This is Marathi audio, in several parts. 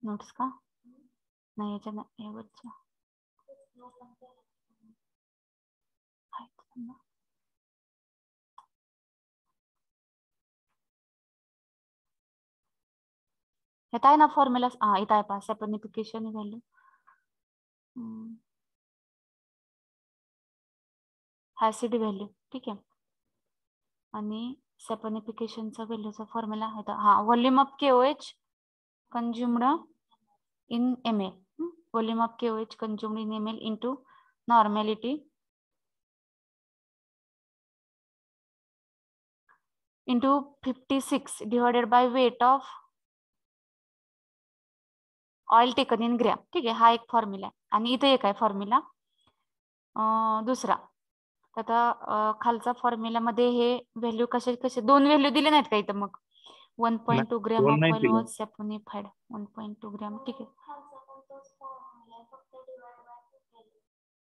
नोट्स का नाही याच्या यावरच्या येत आहे ना फॉर्म्युला. हा इथं आहे पहा सॅपनिफिकेशन व्हॅल्यू. ऍसिड व्हॅल्यू ठीक आहे. आणि सॅपनिफिकेशनचा व्हॅल्यूचा फॉर्म्युला आहे हा volume of KOH consumed in ml. Volume of KOH consumed in ml into normality into 56 divided by weight of oil taken in gram. ठीक आहे. हा एक फॉर्म्युला आहे. आणि इथे एक आहे फॉर्म्युला दुसरा. आता खालचा फॉर्म्युला मध्ये हे व्हॅल्यू कसे कसे दोन व्हॅल्यू दिले नाहीत का इथं मग 1.2 gram of oil was saponified 1.2 gram ठीक आहे.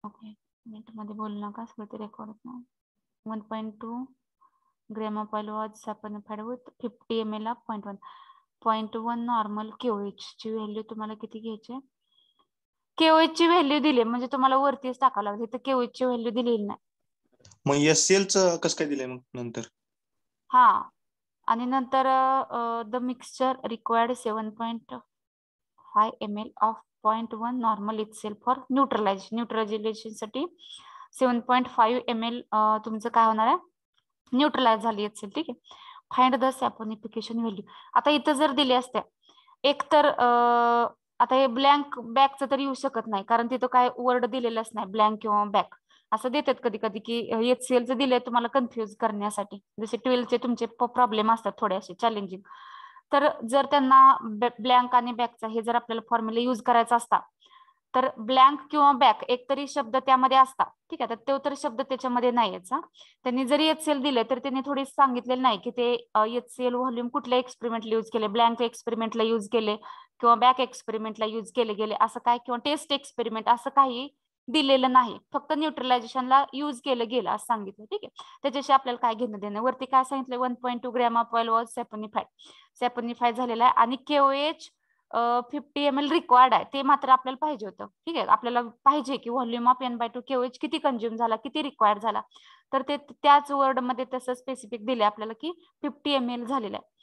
ओके मिनिट मध्ये बोलू नका सगळं ते रेकॉर्ड होत. 1.2 gram of oil was saponified with 50 ml of 0.1 normal KOH ची व्हॅल्यू तुम्हाला किती घ्यायची. KOH ची व्हॅल्यू दिली म्हणजे तुम्हाला वरतीच टाकावं लागेल. तर KOH ची व्हॅल्यू दिलेली नाही. मग SCL चं कसं काय दिलंय मग नंतर. हा आणि नंतर the mixture required 7.5 ml of 0.1 normal itself for neutralization साठी 7.5 ml तुमचं काय होणार आहे न्यूट्रलाइज झाली असेल. ठीक आहे. Find the saponification value. आता इथं जर दिले असते एक तर आता हे ब्लँक बॅकचं तर येऊ शकत नाही कारण तिथं काय वर्ड दिलेलंच नाही ब्लँक किंवा बॅक असं देतात कधी कधी की HCLचं दिलंय तुम्हाला कन्फ्युज करण्यासाठी. जसे 12चे तुमचे प्रॉब्लेम असतात थोडे असे चॅलेंजिंग. तर जर त्यांना ब्लँक आणि बॅकचा हे जर आपल्याला फॉर्म्युला यूज करायचा असता तर ब्लँक किंवा बॅक एकतरी शब्द त्यामध्ये असतात. ठीक आहे. तर तो तर शब्द त्याच्यामध्ये नाही याचा. त्यांनी जरी HCL दिले तर त्यांनी थोडी सांगितलेलं नाही की ते HCL व्हॉल्यूम कुठल्या एक्सपेरिमेंटला यूज केले ब्लँक एक्सपेरिमेंटला यूज केले किंवा बॅक एक्सपेरिमेंटला यूज केले गेले असं काय किंवा टेस्ट एक्सपेरिमेंट असं काही दिलेलं नाही. फक्त न्यूट्रलायझेशनला यूज केलं गेलं असं सांगितलं. ठीक आहे. त्याच्याशी आपल्याला काय घेणं देणं. वरती काय सांगितलं 1.2 ग्रॅम ऑफ ऑइल वॉज सॅपोनिफाईड झालेला आहे आणि KOH 50 ml रिक्वायर्ड आहे ते मात्र आपल्याला पाहिजे होतं. ठीक आहे. आपल्याला पाहिजे की व्हॉल्यूम ऑफ N/2 KOH किती कंझ्युम झाला किती रिक्वायर्ड झाला तर ते त्याच वर्ड मध्ये तसं स्पेसिफिक दिले आपल्याला की 50 ml झालेलं आहे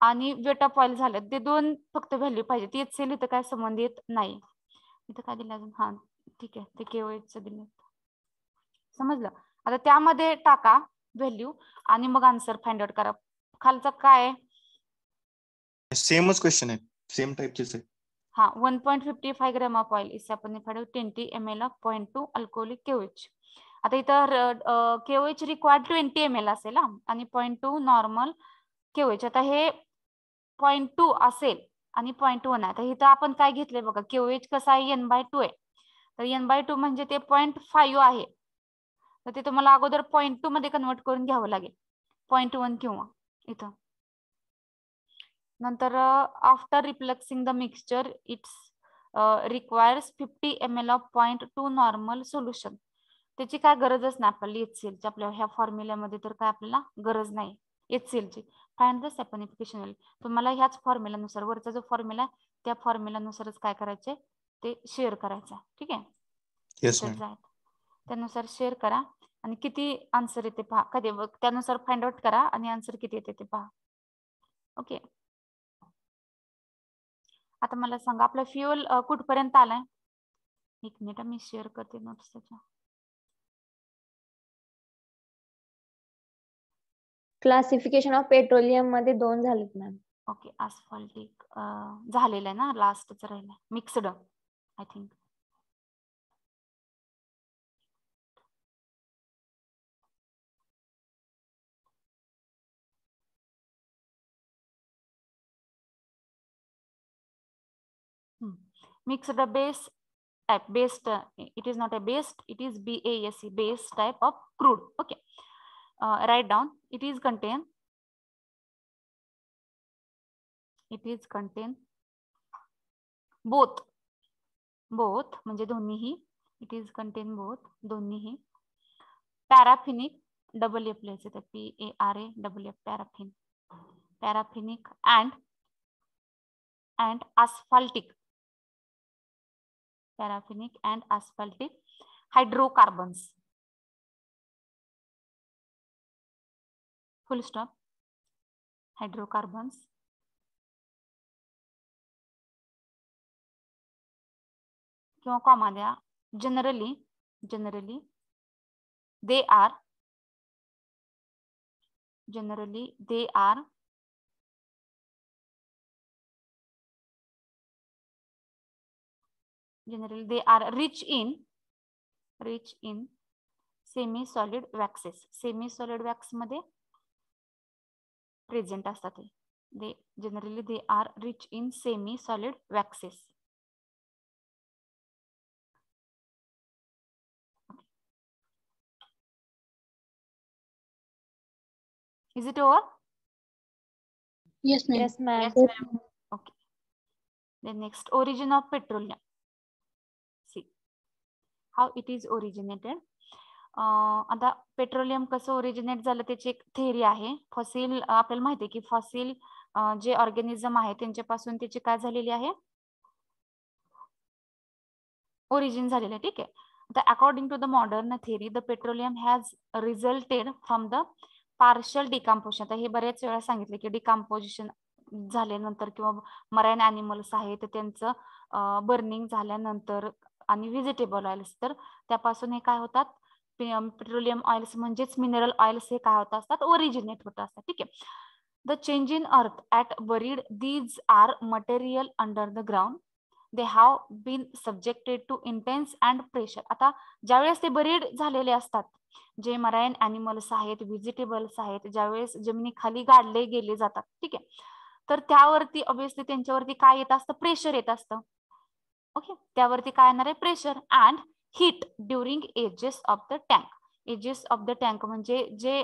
आणि वेट ऑफ ऑइल झालं ते दोन फक्त व्हॅल्यू पाहिजे. ती HCL इथं काय संबंधित नाही. इथं काय दिलं अजून हा ठीक आहे ते KOH दिले समजलं. आता त्यामध्ये टाका व्हॅल्यू आणि मग आन्सर फाइंड आउट करा. खालचा काय सेमच क्वेश्चन आहे सेम टाइपचेच आहे. हा 1.55 gram of oil is saponified with 20 ml of 0.2 alcoholic KOH. आता इथं KOH रिक्वायर्ड 20 ml असेल आणि 0.2 नॉर्मल KOH. आता हे 0.2 असेल आणि 0.1 आहे तर इथं आपण काय घेतलंय बघा KOH कसा आहे N/2 आहे तर N/2 म्हणजे ते 0.5 आहे तर ते तुम्हाला अगोदर 0.2 मध्ये कन्वर्ट करून घ्यावं लागेल 0.1 किंवा इथं नंतर after refluxing the mixture it's requires 50 ml of 0.2 normal solution. त्याची काय गरजच नाही आपल्याला HCLची आपल्या ह्या फॉर्म्युल्यामध्ये तर काय आपल्याला गरज नाही HCLची. Find the saponification value. तुम्हाला ह्याच फॉर्म्युल्यानुसार वरचा जो फॉर्म्युला आहे त्या फॉर्म्युल्यानुसारच काय करायचे ते शेअर करायचं. ठीक आहे. त्यानुसार शेअर करा आणि किती आन्सर येते पहा कधी त्यानुसार फाइंड आउट करा आणि आन्सर किती येते ते पहा. ओके. आता मला सांगा आपला फ्युएल कुठपर्यंत आलाय. एक मिनिट मी शेअर करते नोट्स त्याच्या. क्लासिफिकेशन ऑफ पेट्रोलियम मध्ये 2 झालेत मॅम. ओके आस्फाल्टिक झालेलं आहे ना लास्टच राहिलं mixed I think. mixed base type based it is not a based it is BASE base type of crude. Okay. Write down it is contain both म्हणजे दोन्हीही it is contain both दोन्हीही paraffinic double F लिहायचं PARAFF paraffinic and and asphaltic, paraffinic and asphaltic hydrocarbons, full stop, hydrocarbons किंवा कॉमा द्या, generally they are rich in semi solid waxes. Semi solid wax मध्ये प्रेझेंट असतात. they are rich in semi solid waxes. Is it over? Yes, ma'am. Yes, ma'am. Yes, ma'am. Okay. The next, origin of petroleum. See how it is originated. आता पेट्रोलियम कसं ओरिजिनेट झालं त्याची एक थेअरी आहे. फॉसिल आपल्याला माहिती आहे की फॉसिल जे ऑर्गॅनिझम आहे त्यांच्यापासून त्याची काय झालेली आहे, ओरिजिन झालेलं आहे. ठीक आहे. आता according to the modern theory the petroleum has resulted from the partial decomposition. आता हे बऱ्याच वेळा सांगितले की डिकम्पोजिशन झाल्यानंतर किंवा मराईन ॲनिमल्स आहेत त्यांचं बर्निंग झाल्यानंतर आणि व्हेजिटेबल ऑइल्स, तर त्यापासून हे काय होतात, पेट्रोलियम ऑइल्स म्हणजेच मिनरल ऑइल्स हे काय होत असतात, ओरिजिनेट होत असतात. ठीक आहे. The change in earth at buried these are material under the ground they have been subjected to intense and pressure. आता ज्यावेळेस ते बरीड झालेले असतात, जे मराईन ॲनिमल्स आहेत, व्हेजिटेबल्स आहेत, ज्यावेळेस जमिनीखाली गाडले गेले जातात, ठीक आहे, तर त्यावरती ऑब्विसली त्यांच्यावरती काय येत असतं, प्रेशर येत असतं. ओके, त्यावरती काय येणार आहे, pressure and heat during ages of the tank. Ages of the tank म्हणजे जे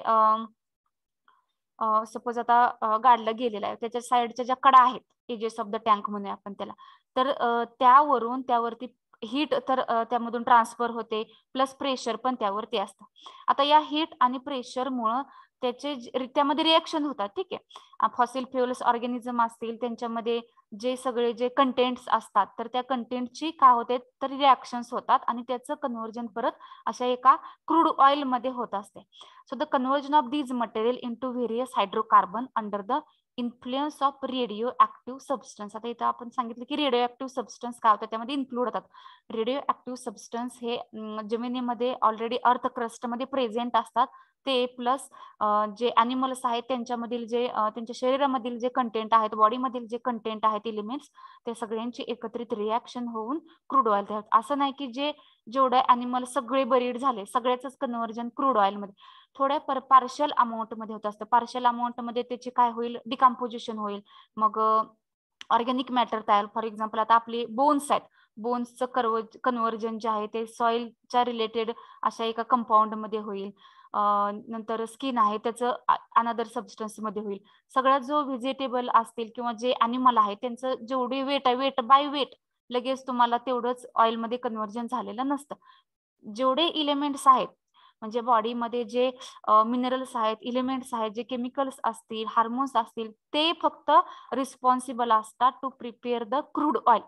सपोज आता गाडलं गेलेलं आहे त्याच्या साईडच्या ज्या कडा आहेत, एजेस ऑफ द टँक म्हणूया आपण त्याला, तर त्यावरती हीट तर त्यामधून ट्रान्सफर होते, प्लस प्रेशर पण त्यावरती असतं. आता या हीट आणि प्रेशरमुळं त्यामध्ये रिएक्शन होतात. ठीक आहे. फॉसिल फ्युएल्स ऑर्गॅनिझम असतील त्यांच्यामध्ये जे सगळे जे कंटेंट्स असतात तर त्या कंटेंटची काय होते तर रिॲक्शन्स होतात आणि त्याचं कन्व्हर्जन परत अशा एका क्रूड ऑइल मध्ये होत असते. So the conversion of these material into various hydrocarbon under the influence of radio active substance. आता इथं आपण सांगितलं की रेडिओ ऍक्टिव्ह सबस्टन्स काय होतात, त्यामध्ये इन्क्लूड होतात. रेडिओ ऍक्टिव्ह सबस्टन्स हे जमिनीमध्ये ऑलरेडी अर्थ क्रस्टमध्ये प्रेझेंट असतात ते, प्लस जे ॲनिमल्स आहेत त्यांच्यामधील जे त्यांच्या शरीरामधील जे कंटेंट आहेत, बॉडीमधील जे कंटेंट आहेत एलिमेंट्स, ते सगळ्यांची एकत्रित रिॲक्शन होऊन क्रूड ऑइल तयार. असं नाही की जेवढे ॲनिमल सगळे बरीड झाले सगळ्याच कन्व्हर्जन क्रूड ऑइल मध्ये, थोड्या पार्शल अमाऊंट मध्ये होत असतं. पार्शल अमाऊंट मध्ये त्याचे काय होईल, डिकम्पोजिशन होईल, मग ऑर्गॅनिक मॅटर तयार. फॉर एक्झाम्पल आता आपले बोन्स आहेत, बोन्सचं कन्व्हर्जन जे आहे ते सॉइलच्या रिलेटेड अशा एका कंपाऊंड मध्ये होईल. नंतर स्किन आहे त्याचं अनदर सबस्टन्स मध्ये होईल. सगळ्यात जो व्हेजिटेबल असतील किंवा जे ॲनिमल आहे त्यांचं जेवढी वेट आहे, वेट बाय वेट लगेच तुम्हाला तेवढंच ऑइलमध्ये कन्व्हर्जन झालेलं नसतं. जेवढे इलेमेंट्स आहेत म्हणजे बॉडीमध्ये जे मिनरल्स आहेत, इलेमेंट्स आहेत, जे केमिकल्स असतील, हार्मोन्स असतील, ते फक्त रिस्पॉन्सिबल असतात to prepare the crude oil.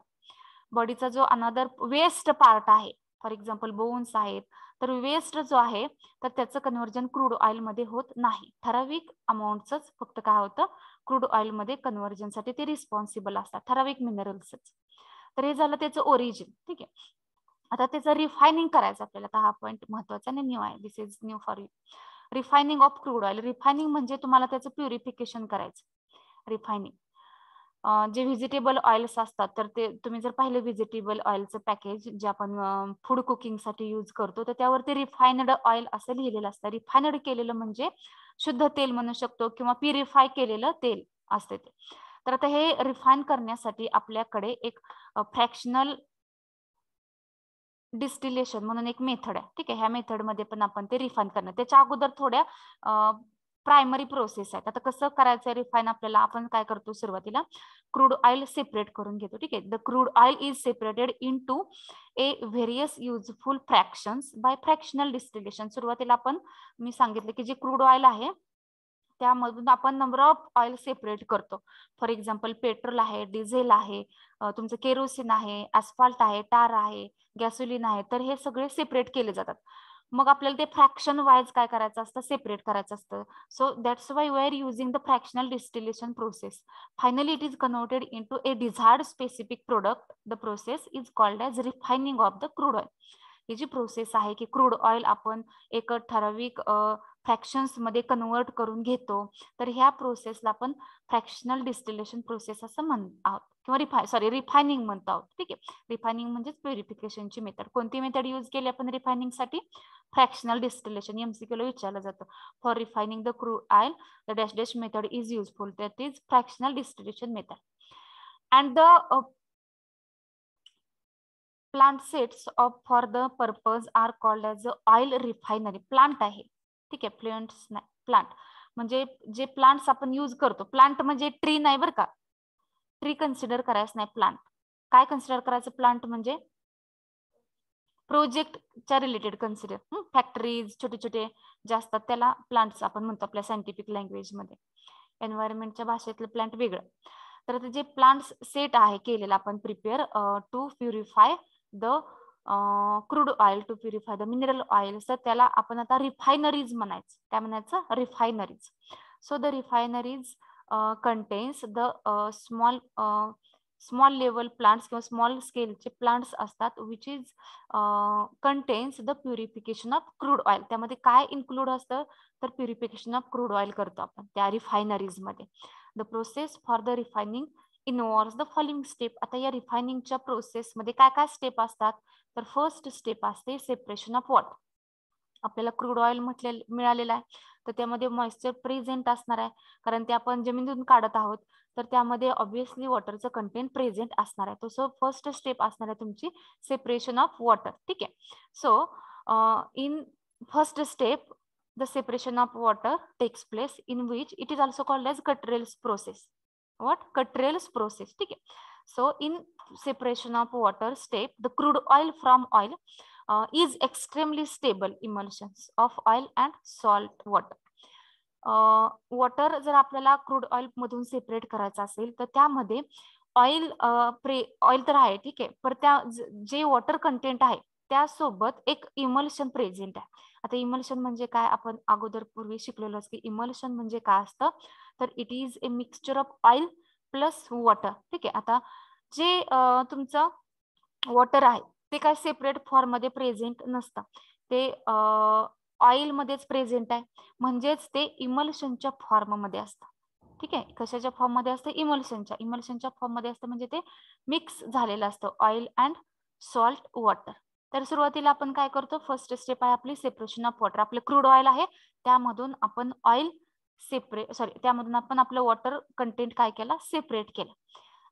बॉडीचा जो अनदर वेस्ट पार्ट आहे, फॉर एक्झाम्पल बोन्स आहेत, तर वेस्ट जो आहे तर त्याचं कन्व्हर्जन क्रूड ऑइल मध्ये होत नाही. ठराविक अमाऊंटच फक्त काय होतं, क्रूड ऑइल मध्ये कन्व्हर्जनसाठी ते रिस्पॉन्सिबल असतात, ठराविक मिनरल्सच. तर हे झालं त्याचं ओरिजिन. ठीक आहे. आता त्याचं रिफायनिंग करायचं आपल्याला, तर हा पॉईंट महत्वाचा आणि न्यू आहे, this is new for you. Refining of crude oil. Refining म्हणजे तुम्हाला त्याचं प्युरिफिकेशन करायचं. रिफायनिंग जे व्हेजिटेबल ऑइल्स असतात तर ते तुम्ही जर पाहिलं व्हेजिटेबल ऑइलचं पॅकेज जे आपण फूड कुकिंगसाठी यूज करतो तर त्यावरती रिफाइन्ड ऑइल असं लिहिलेलं असतं. रिफाइन्ड केलेलं म्हणजे शुद्ध तेल म्हणू शकतो किंवा प्युरिफाय केलेलं तेल असते ते. तर आता हे रिफाईन करण्यासाठी आपल्याकडे एक फ्रॅक्शनल डिस्टिलेशन म्हणून एक मेथड आहे. ठीक आहे. ह्या मेथडमध्ये पण आपण ते रिफाईन करणार. त्याच्या अगोदर थोड्या प्रायमरी प्रोसेस आहेत. आता कसं करायचं रिफाईन आपल्याला, आपण काय करतो सुरुवातीला क्रूड ऑइल सेपरेट करून घेतो. ठीक आहे. The crude oil is separated into a various useful fractions by fractional distillation. सुरुवातीला मी सांगितलं की जे क्रूड ऑइल आहे त्यामधून आपण नंबर ऑफ ऑइल सेपरेट करतो. फॉर एक्झाम्पल पेट्रोल आहे, डिझेल आहे, तुमचं केरोसिन आहे, ऍस्फाल्ट आहे, टार आहे, गॅसोलिन आहे, तर हे सगळे सेपरेट केले जातात. मग आपल्याला ते फ्रॅक्शन वाईज काय करायचं असतं, सेपरेट करायचं असतं. So that's why we are using the fractional distillation process. Finally it is converted into a desired specific product. The process is called as refining of the crude oil. ही जी प्रोसेस आहे की क्रूड ऑइल आपण एक ठराविक फ्रॅक्शन्स मध्ये कन्वर्ट करून घेतो, तर ह्या प्रोसेसला आपण फ्रॅक्शनल डिस्टिलेशन प्रोसेस असं म्हणत आहोत, किंवा रिफायनिंग म्हणतो आहोत. ठीक आहे, रिफायनिंग म्हणजेच प्युरिफिकेशनची मेथड. कोणती मेथड यूज केली आपण रिफायनिंगसाठी? Fractional distillation. MCQ ला विचारलं जातं. For refining the crude oil the dash dash method is useful. That is fractional distillation method. And the plant sets of for the purpose are called as oil refinery. Plant आहे, ठीक आहे, प्लांट्स नाही, प्लांट म्हणजे जे प्लांट्स आपण यूज करतो. प्लांट म्हणजे ट्री नाही बरं का, ट्री कन्सिडर करायचं नाही. प्लांट काय कन्सिडर करायचं? प्लांट म्हणजे प्रोजेक्टच्या रिलेटेड कन्सिडर. फॅक्टरीज छोटे छोटे जे असतात त्याला प्लांट्स आपण म्हणतो आपल्या सायंटिफिक लँग्वेजमध्ये. एन्व्हायरमेंटच्या भाषेतलं प्लांट वेगळं. तर जे प्लांट्स सेट आहे केलेला आपण prepare to purify the crude oil, to purify the mineral oil, तर त्याला आपण आता रिफायनरीज म्हणायचं. काय म्हणायचं? Refineries. So the refineries contains the small level plants किंवा स्मॉल स्केलचे प्लांट्स असतात, which is contains the purification of crude oil. त्यामध्ये काय इन्क्लूड असतं? तर प्युरिफिकेशन ऑफ क्रूड ऑइल करतो आपण त्या रिफायनरीज मध्ये. The process for the refining involves the following step. आता या रिफायनिंगच्या प्रोसेसमध्ये काय काय स्टेप असतात? तर फर्स्ट स्टेप असते सेपरेशन ऑफ वॉटर. आपल्याला क्रूड ऑइल मिळालेला आहे, तर त्यामध्ये मॉइश्चर प्रेझेंट असणार आहे, कारण ते आपण जमिनीतून काढत आहोत, तर त्यामध्ये ऑब्विसली वॉटरचं कंटेंट प्रेझेंट असणार आहे. सो फर्स्ट स्टेप असणार आहे तुमची सेपरेशन ऑफ वॉटर. ठीक आहे. So in first step the separation of water takes place, in which it is also called as Cottrell's process. What? Cottrell's process. ठीक आहे. So in separation of water step, the crude oil from oil is extremely stable emulsions of oil and salt water. Water जर आपल्याला क्रूड ऑइल मधून सेपरेट करायचं असेल, तर त्यामध्ये ऑइल तर आहे, ठीक आहे, पण त्या जे वॉटर कंटेंट आहे त्यासोबत एक इमल्शन प्रेझेंट आहे. आता इमल्शन म्हणजे काय? आपण अगोदर पूर्वी शिकलेलो की इमल्शन म्हणजे काय असतं, तर it is a mixture of oil plus water. ठीक आहे. आता जे तुमचं वॉटर आहे ते काय सेपरेट फॉर्म मध्ये प्रेझेंट नसतं, ते ऑइल मध्येच प्रेझेंट आहे, म्हणजेच ते इमल्शनच्या फॉर्म मध्ये असतं. ठीक आहे. कशाच्या फॉर्म मध्ये असतं? इमल्शनच्या फॉर्म मध्ये असतं, म्हणजे ते मिक्स झालेलं असतं ऑइल अँड सॉल्ट वॉटर. तर सुरुवातीला आपण काय करतो? फर्स्ट स्टेप आहे आपली सेपरेशन ऑफ वॉटर. आपलं क्रूड ऑइल आहे त्यामधून आपण त्यामधून आपण आपलं वॉटर कंटेंट काय केलं? सेपरेट केलं.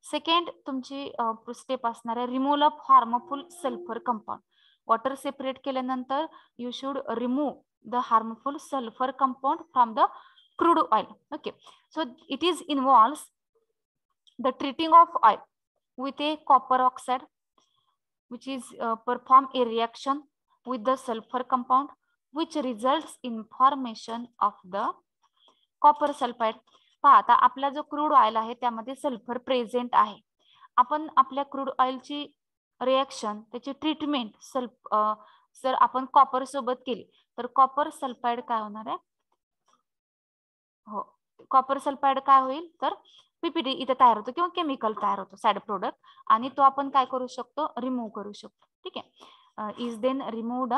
सेकंड तुमची स्टेप असणार आहे removal of harmful sulphur compound. Water separate केल्यानंतर you should remove the harmful sulphur compound from the crude oil. Okay. So it is involves the treating of oil with a copper oxide, which is perform a reaction with the sulfur compound, which results in formation of the copper sulfide. पहा, आता आपला जो क्रूड ऑइल आहे त्यामध्ये सल्फर प्रेझेंट आहे. आपण आपल्या क्रूड ऑइलची रिएक्शन, त्याची ट्रीटमेंट जर आपण कॉपर सोबत केली तर कॉपर सल्फाइड काय होणार आहे? हो, कॉपर सल्फाइड काय होईल? तर पीपीटी इथे तयार होतो किंवा केमिकल तयार होतो, साइड प्रोडक्ट, आणि तो आपण काय करू शकतो? रिमूव्ह करू शकतो. ठीक आहे. Is then removed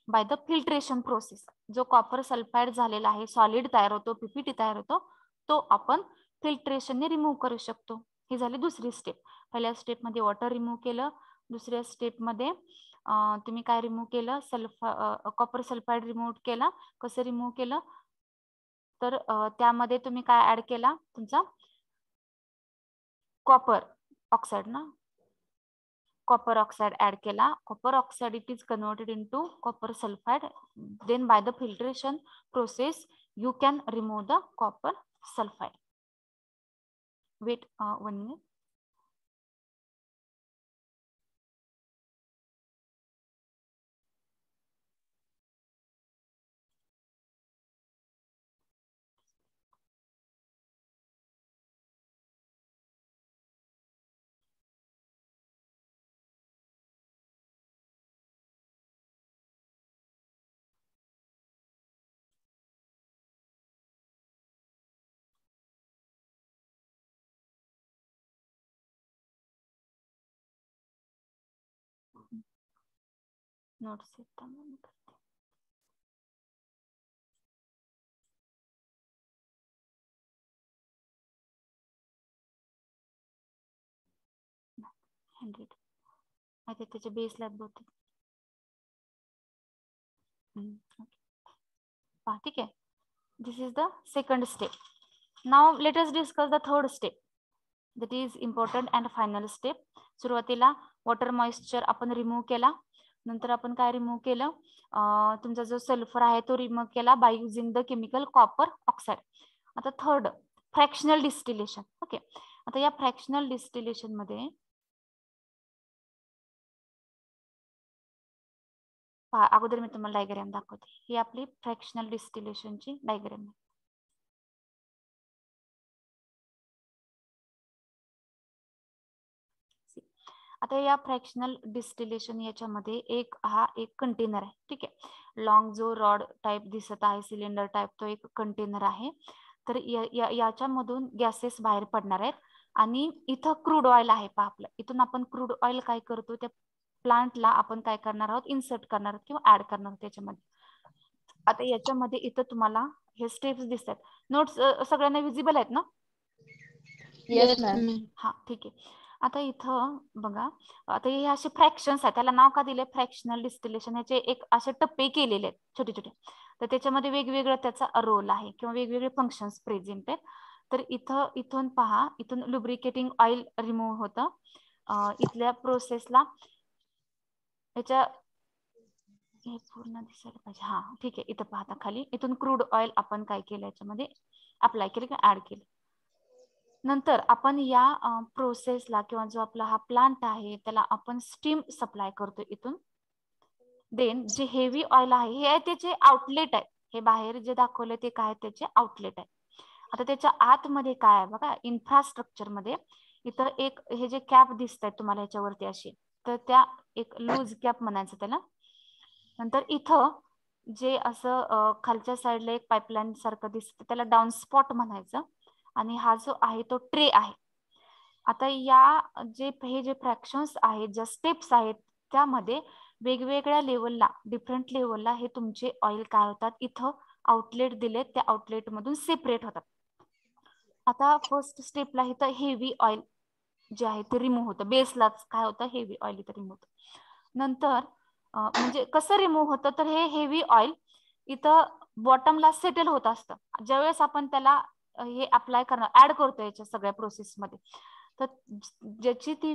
by the filtration process. जो कॉपर सल्फाइड झालेला आहे, सॉलिड तयार होतो, पीपीटी तयार होतो, तो आपण फिल्ट्रेशनने रिमूव्ह करू शकतो. ही झाली दुसरी स्टेप. पहिल्या स्टेपमध्ये वॉटर रिमूव्ह केलं, दुसऱ्या स्टेपमध्ये तुम्ही काय रिमूव्ह केलं? कॉपर सल्फाइड रिमूव्ह केला. कसं रिमूव्ह केलं? तर त्यामध्ये तुम्ही काय ऍड केला? तुमचा कॉपर ऑक्साइड ना, copper oxide add केला. Copper oxide it is converted into copper sulfide. Then by the filtration process you can remove the copper sulfide. Wait 1 minute. Notes येतात. त्याच्या बेसला बहुतेक ठीक आहे. This is the second step. Now let us discuss the third step, that is important and final step. सुरुवातीला वॉटर मॉइश्चर आपण रिमूव्ह केला. नंतर आपण काय रिमूव्ह केलं, तुमचा जो सल्फर आहे तो रिमूव्ह केला by using the chemical copper oxide. आता थर्ड फ्रॅक्शनल डिस्टिलेशन. ओके, आता या फ्रॅक्शनल डिस्टिलेशन मध्ये अगोदर मी तुम्हाला डायग्राम दाखवते. ही आपली फ्रॅक्शनल डिस्टिलेशनची डायग्राम आहे. आता या फ्रॅक्शनल डिस्टिलेशन याच्यामध्ये एक कंटेनर आहे. ठीक आहे, लॉंग जो रॉड टाइप दिसत आहे, सिलेंडर टाइप, तो एक कंटेनर आहे. तर याच्यामधून गॅसेस बाहेर पडणार आहेत आणि इथं क्रूड ऑइल आहे. पहा आपलं इथून आपण क्रूड ऑइल काय करतो, त्या प्लांटला आपण काय करणार आहोत, इन्सर्ट करणार आहोत किंवा ऍड करणार आहोत त्याच्यामध्ये. आता याच्यामध्ये इथं तुम्हाला हे स्टेप्स दिसतात. नोट्स सगळ्यांना विजिबल आहेत ना? Yes ma'am. हा ठीक आहे. आता इथं बघा, आता हे असे फ्रॅक्शन्स आहेत. त्याला नाव का दिले, फ्रॅक्शनल डिस्टिलेशन. याचे एक असे टप्पे केलेले आहेत छोटे छोटे. तर त्याच्यामध्ये वेगवेगळं त्याचा रोल आहे किंवा वेगवेगळे फंक्शन्स प्रेझेंट आहेत. तर इथून पहा, इथून लुब्रिकेटिंग ऑइल रिमूव्ह होतं. इथल्या प्रोसेसला याच्या हे पूर्ण दिसायला पाहिजे. हा ठीक आहे, इथं पाहता खाली इथून क्रूड ऑइल आपण काय केलं, याच्यामध्ये अप्लाय केले किंवा ऍड केले. नंतर आपण या प्रोसेसला किंवा जो आपला हा प्लांट आहे त्याला आपण स्टीम सप्लाय करतो इथून. देन जे हेवी ऑइल आहे हे त्याचे आउटलेट आहे. हे बाहेर जे दाखवले ते काय, त्याचे आउटलेट आहे. आता त्याच्या आतमध्ये काय आहे बघा, इन्फ्रास्ट्रक्चर मध्ये इथं एक हे जे कॅप दिसत आहेत तुम्हाला याच्यावरती अशी, तर त्या एक लूज कॅप म्हणायचं त्याला. नंतर इथं जे असं खालच्या साईडला एक पाईपलाईन सारखं दिसतं त्याला डाऊन स्पॉट म्हणायचं. आणि हा जो आहे तो ट्रे आहे. आता हे जे फ्रॅक्शन्स आहेत, ज्या स्टेप्स आहेत, त्यामध्ये वेगवेगळ्या लेवलला, डिफरंट लेवलला हे तुमचे ऑइल काय होतात, इथं आउटलेट दिलेत, त्या आउटलेट मधून सेपरेट होतात. आता फर्स्ट स्टेपला इथं हेवी ऑइल जे आहे ते रिमूव्ह होतं. बेसलाच काय होतं, हेवी ऑइल इथं रिमूव्ह होतं. नंतर म्हणजे कसं रिमूव्ह होतं, तर हे हेवी ऑइल इथं बॉटमला सेटल होत असतं. ज्यावेळेस आपण त्याला हे अप्लाय करणार, ऍड करतो याच्या सगळ्या प्रोसेसमध्ये, तर ज्याची ती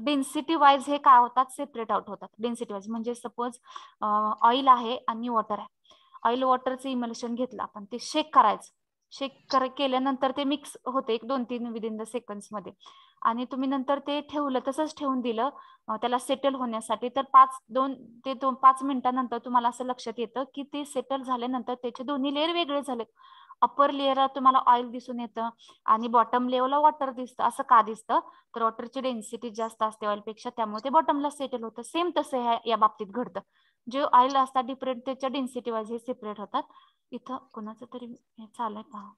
डेन्सिटी वाईज हे काय होतात, सेपरेट आउट होतात. डेन्सिटी वाईज म्हणजे सपोज ऑइल आहे आणि वॉटर आहे. ऑइल वॉटरचं इमल्शन घेतलं आपण, ते शेक करायचं. शेक केल्यानंतर ते मिक्स होते 1-2-3 विदिन द सेकंड्स मध्ये. आणि तुम्ही नंतर ते ठेवलं, तसंच ठेवून दिलं त्याला सेटल होण्यासाठी, तर 5 मिनिटानंतर तुम्हाला असं लक्षात येतं की ते सेटल झाल्यानंतर त्याचे दोन्ही लेअर वेगळे झाले. अपर लेअरला तुम्हाला ऑइल दिसून येतं आणि बॉटम लेअरला वॉटर दिसतं. असं का दिसतं, तर वॉटरची डेन्सिटी जास्त असते ऑइलपेक्षा, त्यामुळे ते बॉटमला सेटल होतं. सेम तसं या बाबतीत घडतं. जे ऑइल असतात डिफरंट, त्याच्या डेन्सिटी वाईज हे सेपरेट होतात. इथं कोणाचं तरी हे चाललंय पहा.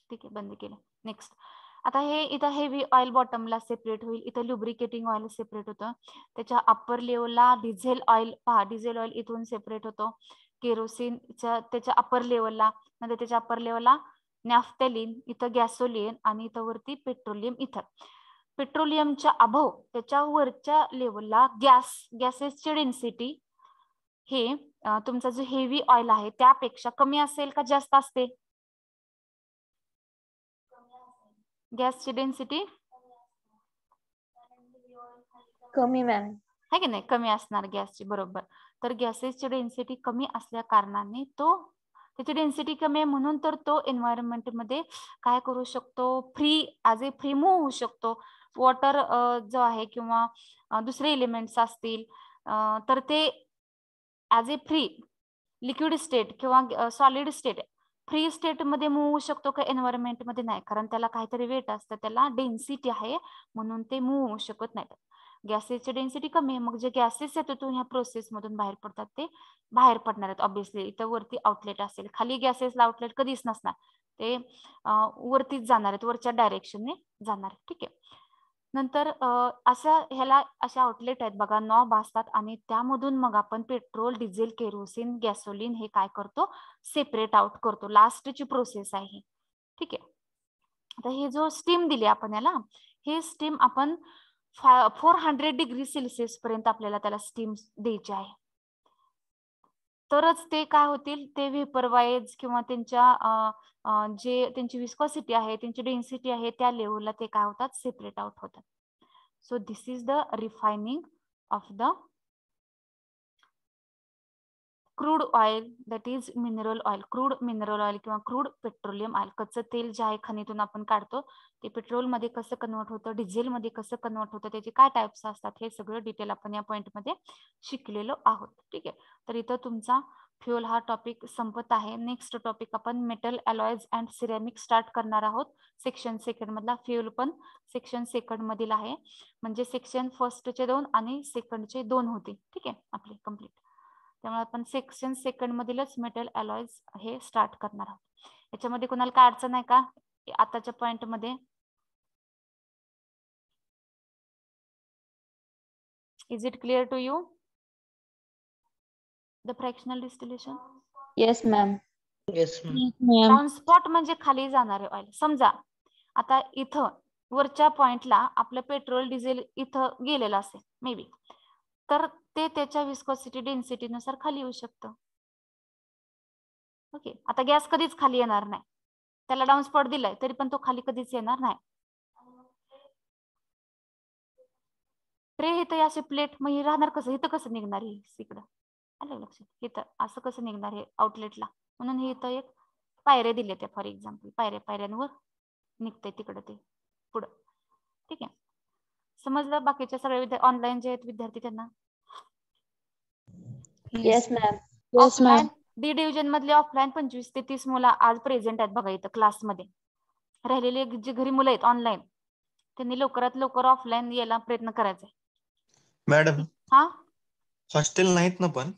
ठीक आहे, बंद केलं. नेक्स्ट, आता हे इथं हेवी ऑइल बॉटमला सेपरेट होईल. इथं लुब्रिकेटिंग ऑइल सेपरेट होतं. त्याच्या अप्पर लेवलला डिझेल ऑइल पहा, डिझेल ऑइल इथून सेपरेट होतो. केरोसिनच्या त्याच्या अप्पर लेवलला, नंतर त्याच्या अप्पर लेवलला नॅफ्थॅलिन, इथं गॅसोलिन, आणि इथं वरती पेट्रोलियम. इथं पेट्रोलियमच्या अभव त्याच्या वरच्या लेवलला गॅसेसची डेन्सिटी हे तुमचा जो हेवी ऑइल आहे त्यापेक्षा कमी असेल का जास्त असते? गॅसची डेन्सिटी कमी मॅम. आहे की नाही, कमी असणार गॅसची, बरोबर. तर गॅसेसची डेन्सिटी कमी असल्या कारणाने त्याची डेन्सिटी कमी आहे, म्हणून तर तो एन्व्हायरमेंट मध्ये काय करू शकतो, फ्री मूव्ह होऊ शकतो. वॉटर जो आहे किंवा दुसरे एलिमेंट्स असतील तर ते ॲज ए फ्री लिक्विड स्टेट किंवा सॉलिड स्टेट, फ्री स्टेट मध्ये मूव्ह होऊ शकतो का, एन्व्हायरमेंट मध्ये नाही, कारण त्याला काहीतरी वेट असतं, त्याला डेन्सिटी आहे, म्हणून ते मूव्ह होऊ शकत नाही. गॅसेसची डेन्सिटी कमी आहे, मग जे गॅसेस येतात ह्या प्रोसेस मधून बाहेर पडतात ते बाहेर पडणार आहेत ऑब्विसली. इथं वरती आउटलेट असेल, खाली गॅसेसला आउटलेट कधीच नसणार, ते वरतीच जाणार आहेत, वरच्या डायरेक्शनने जाणार आहेत. ठीक आहे. नंतर ह्याला अशा आउटलेट आहेत बघा, नॉब असतात आणि त्यामधून मग आपण पेट्रोल, डिझेल, केरोसिन, गॅसोलिन हे काय करतो, सेपरेट आउट करतो. लास्टची प्रोसेस आहे. ठीक आहे. आता हे जो स्टीम दिली आपण याला, हे स्टीम आपण 400 डिग्री सेल्सिअस पर्यंत आपल्याला त्याला स्टीम द्यायची आहे. तरच ते काय होतील, ते व्हेपरवाइज किंवा त्यांच्या जे त्यांची विस्कॉसिटी आहे, त्यांची डेन्सिटी आहे, त्या लेवलला ते काय होतात, सेपरेट आउट होतात. So this is the refining of the crude oil, that is mineral oil. Crude mineral oil किंवा क्रूड पेट्रोलियम ऑइल, कच्चं तेल जे आहे खनितून आपण काढतो, ते पेट्रोलमध्ये कसं कन्वर्ट होतं, डिझेलमध्ये कसं कन्वर्ट होतं, त्याचे काय टाइप्स असतात, हे सगळं डिटेल आपण या पॉईंटमध्ये शिकलेलो आहोत. ठीक आहे. तर इथं तुमचा फ्युअल हा टॉपिक संपत आहे. नेक्स्ट टॉपिक आपण metal alloys and ceramic start करणार आहोत. सेक्शन सेकंड मधला फ्युअल पण सेक्शन सेकंड मधील आहे, म्हणजे सेक्शन फर्स्टचे 2 आणि सेकंडचे 2 होते. ठीक आहे, आपले कम्प्लीट. त्यामुळे आपण सेक्शन सेकंड मधीलच मेटल अलॉयज हे स्टार्ट करणार आहोत. याच्यामध्ये कोणाला काय अडचण आहे का आताच्या पॉइंट मध्ये? Is it clear to you the fractional distillation? Yes ma'am. Yes ma'am. Down spot म्हणजे खाली जाणारे ऑइल. समजा आता इथं वरच्या पॉइंटला आपलं पेट्रोल डिझेल इथं गेलेलं असेल मे बी, तर ते त्याच्या विस्कॉसिटी डेन्सिटी नुसार खाली येऊ शकतं. ओके. आता गॅस कधीच खाली येणार नाही, त्याला डाऊन स्पॉट दिलाय तरी पण तो खाली कधीच येणार नाही. ट्रे इथं असे प्लेट मग हे राहणार कसं, इथं कसं निघणार हे इकडं, आलं लक्षात? इथं असं कसं निघणार हे आउटलेटला, म्हणून हे इथं एक पायऱ्या दिल्या त्या, फॉर एक्झाम्पल पायऱ्यांवर निघतंय तिकडं ते पुढं. ठीक आहे, समजलं? बाकीच्या सगळे ऑनलाईन जे आहेत विद्यार्थी त्यांना? Yes ma'am. Offline D division मधले ऑफलाईन 25 ते 30 मुलं आज प्रेझेंट आहेत बघा इथं क्लासमध्ये. राहिलेले जे घरी मुलं आहेत ऑनलाईन, त्यांनी लवकरात लवकर ऑफलाईन यायला प्रयत्न करायचा. मॅडम हा, हॉस्टेल नाहीत ना पण?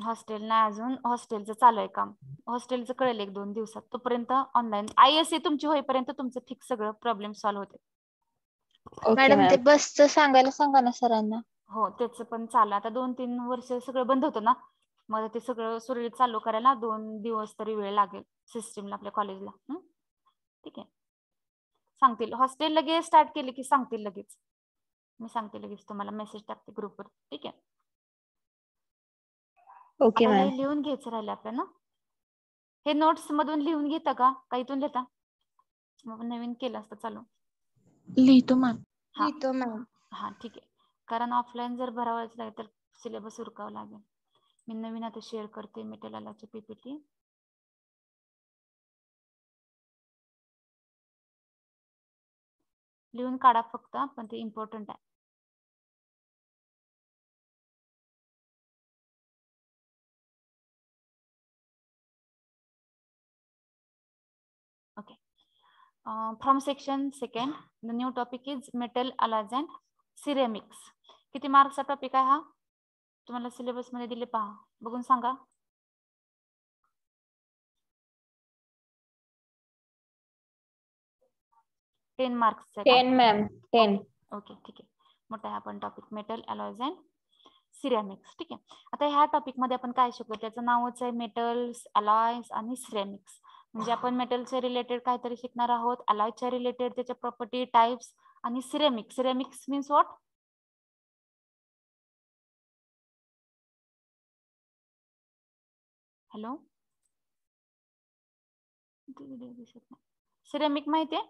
हॉस्टेल नाही अजून, हॉस्टेलचं चालू आहे काम. हॉस्टेलचं कळेल 1-2 दिवसात. तोपर्यंत ऑनलाईन ISA तुमची होईपर्यंत तुमचं फिक्स सगळं प्रॉब्लेम सॉल्व्ह होते. ओके मॅडम ते मॅम. बसचं सांगायला सांगा ना सरांना. हो, त्याचं पण चालू. आता 2-3 वर्ष सगळं बंद होतं ना, मग ते सगळं सुरळीत चालू करायला 2 दिवस तरी वेळ लागेल सिस्टीमला आपल्या कॉलेजला. ठीक आहे, सांगतील. हॉस्टेल लगेच स्टार्ट केले की सांगतील लगेच, मी सांगते लगेच तुम्हाला, मेसेज टाकते ग्रुपवर. ठीक आहे. ओके आता मॅम. हे लिहून घ्यायचं राहिलं आपल्याला. हे नोट्स मधून लिहून घेता का इथून लिहिता? मग नवीन केलं असतं चालू. लिहितो मॅम. हा लिहितो मॅम. हा, ठीक आहे. कारण ऑफलाईन जर भरावायचं लागेल तर सिलेबस उरकावं लागेल. मी नवीन आता शेअर करते मेटल अलॉयची PPT. लिहून काढा फक्त, पण ते इम्पॉर्टंट आहे. Okay. From section second the new topic is metal alloys and ceramics. किती मार्क्सचा टॉपिक आहे हा? तुम्हाला सिलेबस मध्ये दिले, पहा बघून सांगा. 10 मार्क्सचा. 10 मॅम. 10. ओके, ठीक आहे. मोठा आहे आपण topic metal alloys and ceramics. ठीक आहे. आता ह्या टॉपिक मध्ये आपण काय शिकू, त्याचं नावच आहे मेटल्स, अलॉयज आणि सिरॅमिक्स. म्हणजे आपण मेटलच्या रिलेटेड काहीतरी शिकणार आहोत, अलॉयच्या रिलेटेड त्याच्या प्रॉपर्टी, टाइप्स, आणि ceramics. Ceramics means what? Hello, ceramic माहिती आहे?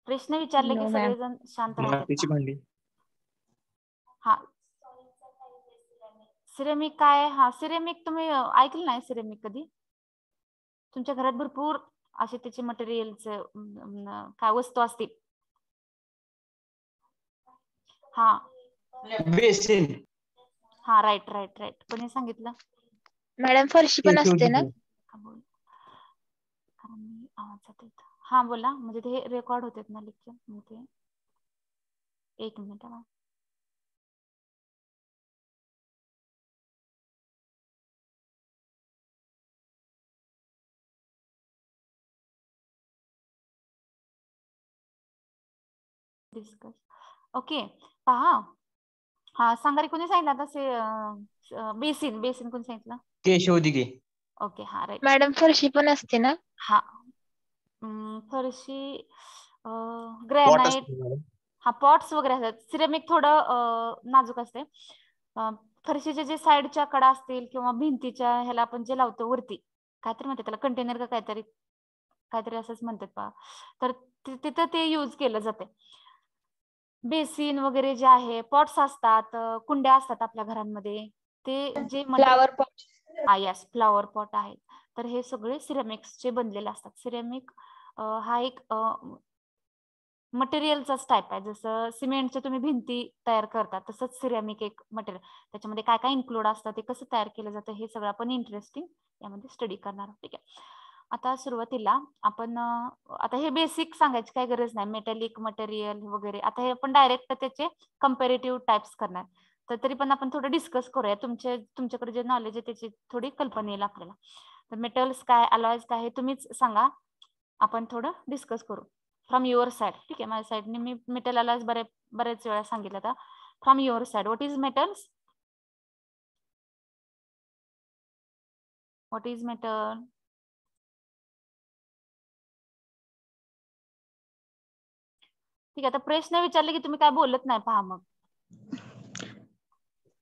प्रश्न विचारले की No, ma'am. सगळेजण शांत राहतात मातीची ना. भांडी. हा, सिरेमिक काय? हा, सिरेमिक तुम्ही ऐकलं नाही सिरेमिक कधी? तुमच्या घरात भरपूर असे त्याचे मटेरियल्स काय वस्तू असतील. हा बेसिन. हा, राईट राईट राईट. कोणी सांगितलं? मॅडम फरशी पण असते ना? आवाज जातो. हा बोला, म्हणजे ते रेकॉर्ड होतात ना लेक्चर, मग ते 1 मिनिट. डिस्कस. ओके पहा. हा सांगा रे, कोणी सांगितलं आता बेसिन कोणी सांगितलं? केशव दिघे. ओके हा राईट. मॅडम फरशी पण असते ना? हा फरशी Pot ग्रॅनाइट असतो मॅडम. हा पॉट्स वगैरे असतात. सिरेमिक थोडं नाजूक असते. फरशीचे जे साईडच्या कडा असतील किंवा भिंतीच्या ह्याला आपण जे लावतो वरती, काहीतरी म्हणतात त्याला, कंटेनर का काहीतरी असंच म्हणतात पहा. तर तिथं ते यूज केलं जाते. बेसिन वगैरे जे आहे, पॉट्स असतात, कुंड्या असतात आपल्या घरांमध्ये, ते जे flower pot. Yes flower pot आहेत. तर हे सगळे सिरेमिक्सचे बनलेले असतात. सिरेमिक हा एक मटेरियलचाच टाईप आहे. जसं सिमेंटच्या तुम्ही भिंती तयार करता, तसंच सिरेमिक एक मटेरियल. त्याच्यामध्ये काय काय इन्क्लूड असतं, ते कसं तयार केलं जातं, हे सगळं आपण इंटरेस्टिंग यामध्ये स्टडी करणार. ठीक आहे. आता सुरुवातीला आपण आता हे बेसिक सांगायची काही गरज नाही, मेटॅलिक मटेरियल वगैरे. आता हे आपण डायरेक्ट त्याचे कंपॅरेटिव्ह टाइप्स करणार. तर तरी पण आपण थोडं डिस्कस करूया. तुमच्याकडे जे नॉलेज आहे त्याची थोडी कल्पना येईल आपल्याला. तर मेटल्स काय, अलॉयज काय, हे तुम्हीच सांगा. आपण थोडं डिस्कस करू फ्रॉम युअर साइड. ठीक आहे. माझ्या साईडने मी मेटल अलॉयज बरेच वेळा सांगितलं. आता from your side, what is metals? What is metal? ठीक आहे. आता प्रश्न विचारले की तुम्ही काय बोलत नाही, पहा मग.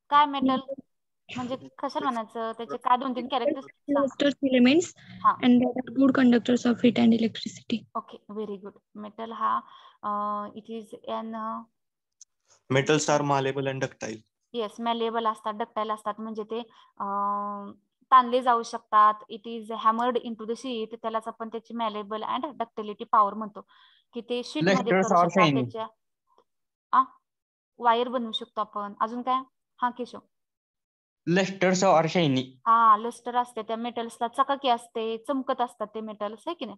काय मेटल म्हणजे कशाला म्हणायचं, त्याचे काय 2-3 कॅरेक्टरिस्टिक्स सांगा. elements हा and that are good conductors of heat and electricity. Okay very good. Metal हा it is an Metals are malleable and ductile. Yes malleable असतात, डक्टाईल असतात, म्हणजे ते ताणले जाऊ शकतात. It is hammered into the sheet, त्यालाच आपण त्याची मॅलेबल अँड डक्टिलिटी पॉवर म्हणतो, की ते शीट मध्ये Lusters करू or शकतात. shiny. त्याच्या वायर बनवू शकतो आपण. अजून काय? हा केशव. लस्टर्स और शायनी. हा लस्टर असते त्या मेटल्सला, चकाकी असते, चमकत असतात ते मेटल्स, आहे की नाही.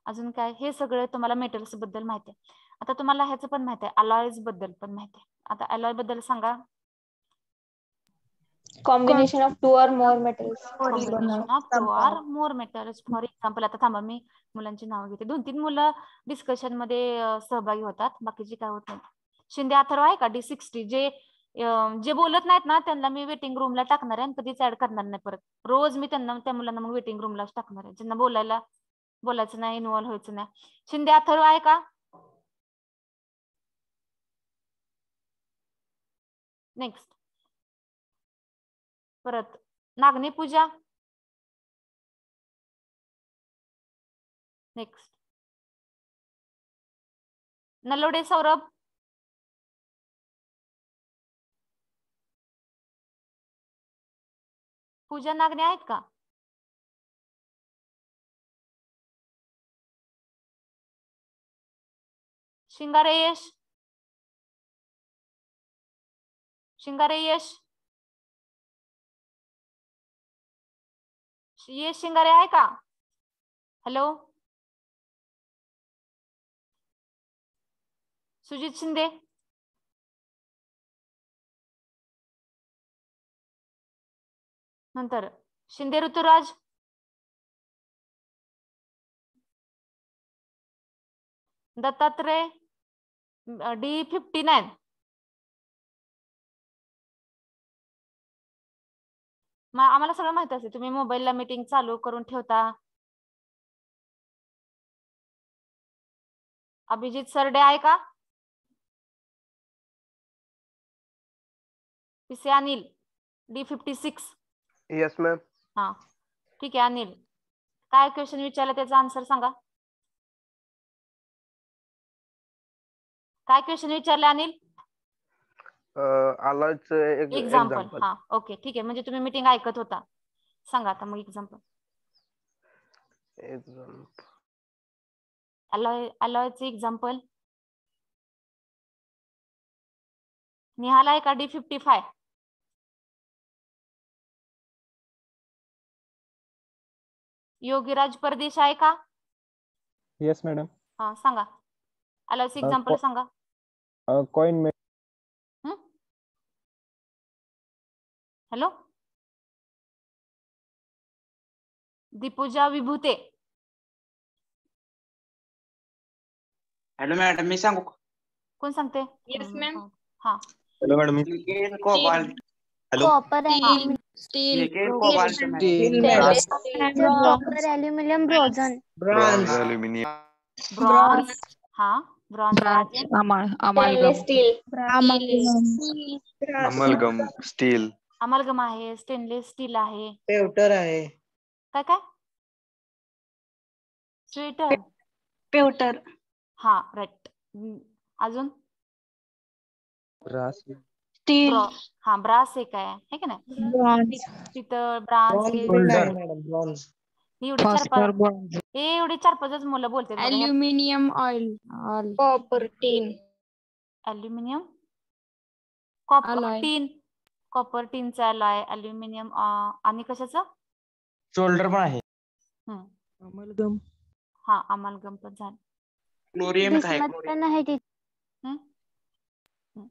अजून काय? हे सगळं तुम्हाला मेटल्स बद्दल माहिती आहे. आता तुम्हाला ह्याचं पण माहिती आहे, अलॉयज बद्दल पण माहिती आहे. आता अलॉय बद्दल सांगा. Combination of 2 or more metals. Combination of 2 or more metals. For example, आता थांबा मी मुलांची नावं घेते. 2-3 मुलं डिस्कशन मध्ये सहभागी होतात, बाकीची काय होत नाही. शिंदे अथर्व आहे का? D60 जे बोलत नाहीत ना, त्यांना मी वेटिंग रूमला टाकणार आहे आणि कधीच ऍड करणार नाही परत. रोज मी त्या मुलांना मग वेटिंग रूमलाच टाकणार आहे, ज्यांना बोलायचं नाही, इन्व्हॉल्व व्हायचं नाही. शिंदे अथर्व आहे का? नेक्स्ट परत नागनी पूजा. नेक्स्ट नलोडे सौरभ. पूजा नागणे आहेत का? शिंगारे यश. शिंगारे आहे का? हॅलो सुजित शिंदे. नंतर शिंदे ऋतुराज. दत्तात्रय D59. आम्हाला सगळं माहित असते, तुम्ही मोबाईलला मीटिंग चालू करून ठेवता. अभिजित सरडे आहे का? पिसे अनिल D56. Yes ma'am. हा ठीक आहे. अनिल काय क्वेश्चन विचारलं त्याचा आन्सर सांगा. काय क्वेश्चन विचारलं अनिल? अलॉयच एक्झाम्पल. एक्झाम्पल. हा ओके ठीक आहे. म्हणजे तुम्ही मीटिंग ऐकत होता. सांगा आता मग एक्झाम्पल. अलॉयचे एक्झाम्पल. निहाल आहे का? D55. योगीराज परदेश आहे का? Yes madam. हा सांगा. अलॉयचे एक्झाम्पल सांगा. Coin. Hello Dipuja Vibhute. Hello madam, मी सांगू? कोण सांगते? Yes, ma'am. हा hello madam nickel cobalt hello copper Steel. Nickel cobalt copper aluminium bronze bronze bronze. हा ब्रॉन्झ आहे अजून stainless steel amalgam steel amalgam आहे, स्टेनलेस स्टील आहे, पेवटर आहे काय काय स्वेटर. Pewter. हा राईट. अजून Steel. हा ब्रास एक आहे की नाही, ब्रॉन्झ पितळ ब्रास हे ब्रॉन्झ एवढे चार पाच एवढे चार पाचच मुलं बोलतात बघा. Aluminium oil. Copper. Tin. Aluminium copper Alloy. टीन, कॉपर टीनचा अलॉय, अल्युमिनियम आणि कशाचं शोल्डर पण आहे. अमलगम. हा अमलगम पण झालं. क्लोरियम काय बिस्मथ पण आहे हम्म?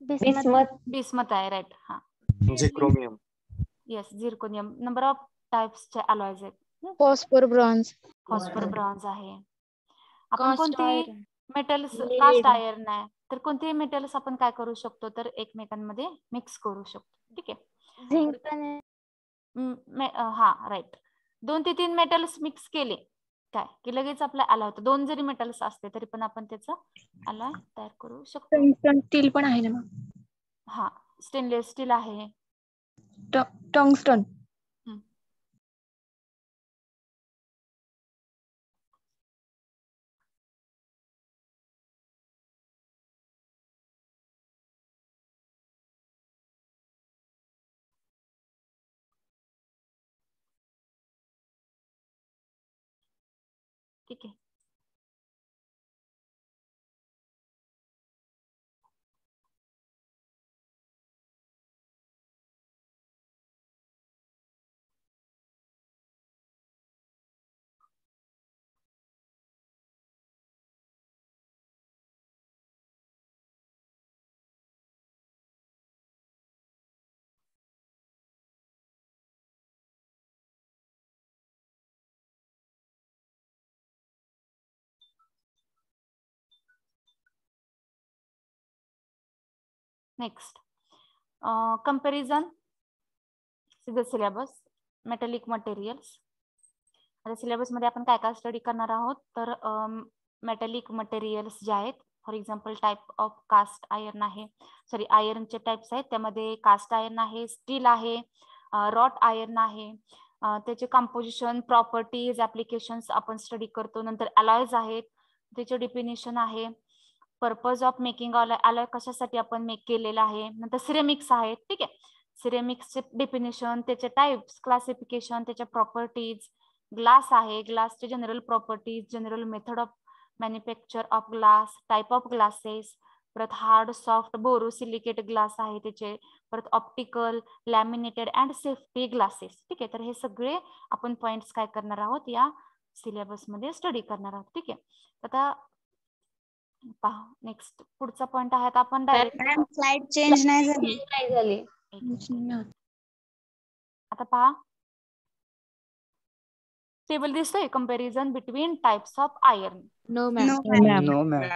बिस्मथ बिस्मथ आहे राईट. हा झिक्रोमियम येस झिर्कोनियम. नंबर ऑफ टाइप्सचे अलॉयज आहेत. Phosphor bronze. फॉस्फर ब्रॉन्झ आहे. आपण Cast कोणती iron. Metals Lead. Cast iron आहे तर कोणतीही मेटल्स आपण काय करू शकतो तर एकमेकांमध्ये मिक्स करू शकतो. ठीक आहे. झिंक पण आहे. हा राईट. 2 ते 3 मेटल्स मिक्स केले काय की लगेच आपला अलॉय होतं. 2 जरी मेटल्स असते तरी पण आपण त्याचा अलॉय तयार करू शकतो. टंगस्टन स्टील पण आहे ना मग. हा स्टेनलेस स्टील आहे. टंगस्टन ठीक आहे. Next comparison the syllabus metallic materials. आता सिलेबस मध्ये आपण काय काय स्टडी करणार आहोत तर मेटलिक मटेरियल्स जे आहेत for example type of cast iron आहे, सॉरी आयर्नचे टाइप्स आहेत त्यामध्ये कास्ट आयर्न आहे, स्टील आहे, रॉट आयर्न आहे, त्याचे कंपोजिशन प्रॉपर्टीज ऍप्लिकेशन्स आपण स्टडी करतो. नंतर अलॉयज आहेत त्याचे डिफिनेशन आहे, पर्पज ऑफ मेकिंग अलॉय कशासाठी आपण मेक केलेला आहे. नंतर सिरेमिक्स आहेत. ठीक आहे. सिरेमिक्सचे डेफिनेशन, त्याचे टाइप्स, क्लासिफिकेशन, त्याच्या प्रॉपर्टीज. ग्लास आहे, ग्लासचे general properties, general method of manufacture of glass, type of glasses, परत हार्ड सॉफ्ट बोरोसिलिकेट ग्लास आहे त्याचे, परत optical laminated and safety glasses. ठीक आहे. तर हे सगळे आपण पॉइंट्स काय करणार आहोत या सिलेबस मध्ये स्टडी करणार आहोत. ठीक आहे. आता पहा नेक्स्ट पुढचा पॉइंट आहे आपण डायरेक्ट Slide change नाही झाली. नाही झाली. आता पहा टेबल दिसतोय comparison between types of iron. No, ma'am. No ma'am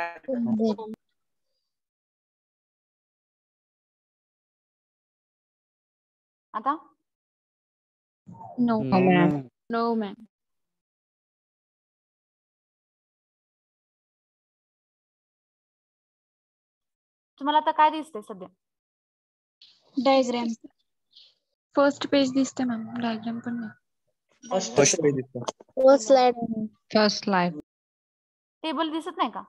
आता नो No, ma'am. तुम्हाला आता काय दिसतंय सध्या Diagram. फर्स्ट पेज दिसते मॅम, डायग्राम पण नाही. फर्स्ट पेज दिसतं. First slide. First slide. Table दिसत नाही का?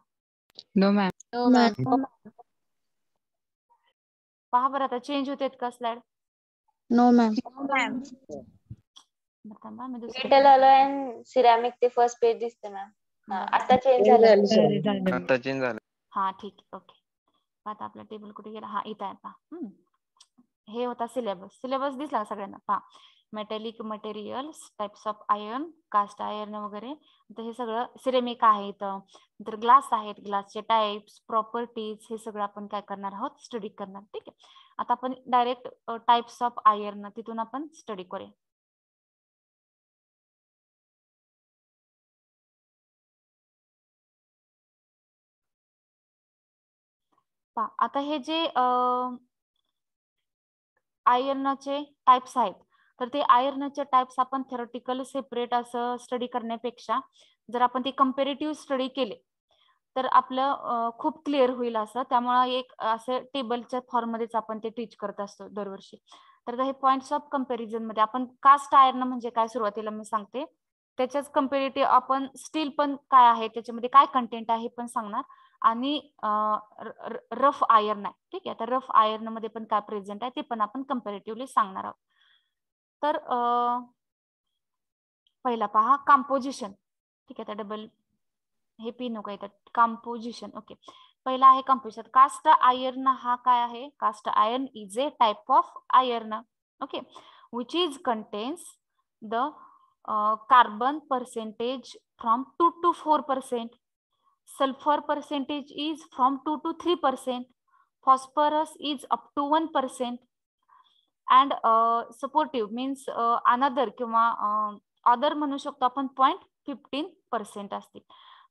No ma'am. No, ma'am. पहा बरं आता चेंज होतेत का स्लाइड? No, ma'am. थांबा मी दुसरं मेटल अलॉय अँड सिरॅमिक ते फर्स्ट पेज दिसते मॅम. आता चेंज झालं. आता चेंज झालं. हा ठीक आहे. ओके. आता आपला टेबल कुठे गेला? हा इथं आहे पहा. हे होता सिलेबस. सिलेबस दिसला का सगळ्यांना? पहा metallic materials, types of iron, cast iron वगैरे. तर हे सगळं सिरेमिक आहे इथं. नंतर ग्लास आहेत, ग्लासचे टाइप्स, प्रॉपर्टीज हे सगळं आपण काय करणार आहोत स्टडी करणार. ठीक आहे. आता आपण डायरेक्ट टाइप्स ऑफ आयर्न तिथून आपण स्टडी करूया. पहा आता हे जे आयर्नचे टाइप्स आहेत, तर ते आयर्नचे टाइप्स आपण थेरॉटिकल सेपरेट असं स्टडी करण्यापेक्षा जर आपण ते कंपॅरेटिव्ह स्टडी केले तर आपलं खूप क्लिअर होईल असं. त्यामुळे एक असं टेबलच्या फॉर्म मध्येच आपण ते टीच करत असतो दरवर्षी. तर हे पॉइंट्स ऑफ कंपॅरिझन मध्ये आपण कास्ट आयर्न म्हणजे काय सुरुवातीला मी सांगते, त्याच्याच कंपॅरेटिव्ह आपण स्टील पण काय आहे, त्याच्यामध्ये काय कंटेंट आहे हे पण सांगणार, आणि रफ आयर्न आहे. ठीक आहे, तर रफ आयर्न मध्ये पण काय प्रेझेंट आहे ते पण आपण कंपॅरेटिव्हली सांगणार आहोत. तर पहिला पहा कंपोजिशन. ठीक आहे, तर डबल हे पी नको येतात, कंपोजिशन. ओके, पहिला आहे कंपोजिशन. कास्ट आयर्न हा काय आहे? Cast iron is a type of iron, okay, which is contains the carbon percentage from 2 to 4%, sulfur percentage is from 2 to 3%, phosphorus is up to 1%, and supportive means another किंवा other म्हणू शकतो आपण 0.15% असतील.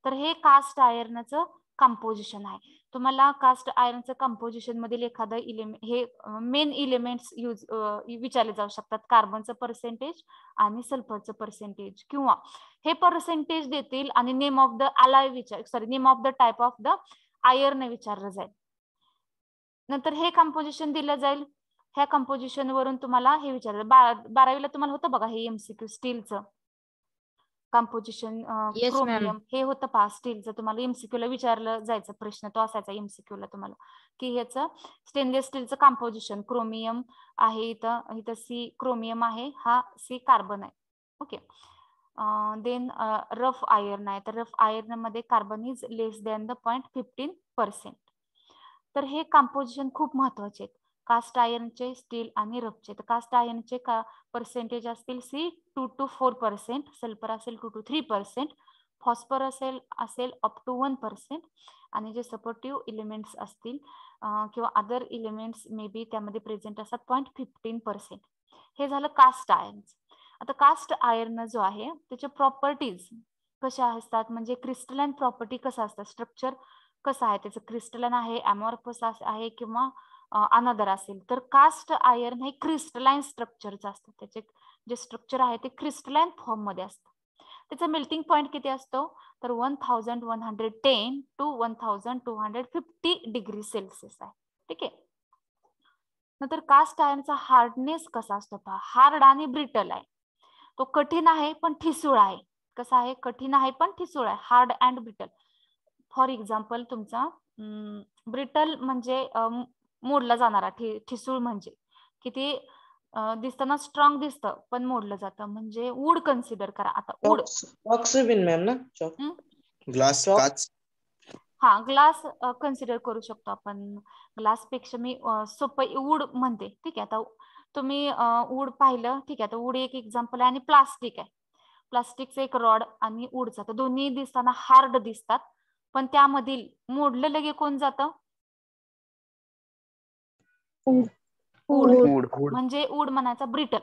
तर हे कास्ट आयर्नचं कंपोजिशन आहे. तुम्हाला कास्ट आयर्नचं कंपोजिशन मधील एखादं इलेमेंट, हे मेन इलेमेंट्स विचारले जाऊ शकतात, कार्बनचं पर्सेंटेज आणि सल्फरचं पर्सेंटेज, किंवा हे पर्सेंटेज देतील आणि name of the ally name of the type of the iron विचारलं जाईल. नंतर हे कंपोजिशन दिलं जाईल. ह्या कंपोजिशन वरून तुम्हाला हे विचारलं, 12वीला तुम्हाला होतं बघा हे एमसीक्यू स्टीलचं कंपोजिशन, क्रोमियम हे होतं पहा स्टीलचं. तुम्हाला एमसीक्यू ला विचारलं जायचं प्रश्न तो असायचा एमसीक्यू ला तुम्हाला, की ह्याचं स्टेनलेस स्टीलचं कंपोजिशन क्रोमियम आहे, इथं सी क्रोमियम आहे, हा सी कार्बन आहे. ओके, देन रफ आयर्न आहे, तर रफ आयर्न मध्ये carbon is less than the 0.15%. तर हे कंपोजिशन खूप महत्वाचे आहेत कास्ट आयर्नचे, स्टील आणि रफचे. तर कास्ट आयर्नचे पर्सेंटेज असतील सी 2 to 4%, सल्फर असेल 2 to 3%, फॉस्फर असेल अप टू 1%, आणि जे सपोर्टिव्ह इलिमेंट्स असतील किंवा अदर इलिमेंट्स मे बी त्यामध्ये प्रेझेंट असतात 0.15%. हे झालं कास्ट आयर्न. आता कास्ट आयर्न जो आहे त्याचे प्रॉपर्टीज कशा असतात, म्हणजे क्रिस्टलाइन प्रॉपर्टी कसं असतं, स्ट्रक्चर कसं आहे त्याचं, क्रिस्टलाइन आहे, अमॉर्फस आहे किंवा अनदर असेल. तर कास्ट आयर्न हे क्रिस्टलाइन स्ट्रक्चरचं असतं, त्याचे जे स्ट्रक्चर आहे ते क्रिस्टलाइन फॉर्म मध्ये असतं. त्याचा मेल्टिंग पॉइंट किती असतो, तर 1110 to 1250 डिग्री सेल्सिअस आहे. ठीक आहे, नंतर कास्ट आयर्नचा हार्डनेस कसा असतो पहा, हार्ड आणि ब्रिटल आहे. तो कठीण आहे पण ठिसूळ आहे. कसा आहे, कठीण आहे पण ठिसूळ आहे, hard and brittle. For example तुमचा ब्रिटल म्हणजे मोडला जाणारा, ठिसूळ म्हणजे किती दिसताना स्ट्रॉंग दिसतं पण मोडलं जातं, म्हणजे वूड कन्सिडर करा. आता वूड मॅम ना, ग्लास, काच. हा, ग्लास कन्सिडर करू शकतो आपण. ग्लास पेक्षा मी सोपं वूड म्हणते. ठीक आहे, आता तुम्ही वूड पाहिलं, ठीक आहे, आता वूड एक एक्झाम्पल आहे, आणि प्लास्टिक आहे. प्लास्टिकचं एक रॉड आणि वूडचा, तर दोन्ही दिसताना हार्ड दिसतात पण त्यामधील मोडलं लगे कोण जातं, वूड. म्हणजे वूड म्हणायचा ब्रिटल,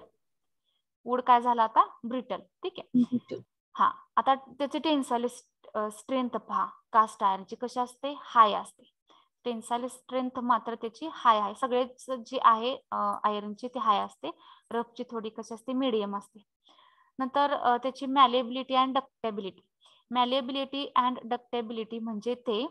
वूड काय झाला आता ब्रिटल. ठीक आहे, हा, आता त्याचे टेन्साइल स्ट्रेंथ पहा, कास्ट आयर्नची कशी असते, हाय असते. टेन्साइल स्ट्रेंथ मात्र त्याची हाय आहे, सगळेच जे आहे आयर्नची ते हाय असते. रफची थोडी कशी असते, मीडियम असते. नंतर त्याची मॅलेबिलिटी अँड डक्टेबिलिटी. मॅलेबिलिटी अँड डक्टेबिलिटी म्हणजे ते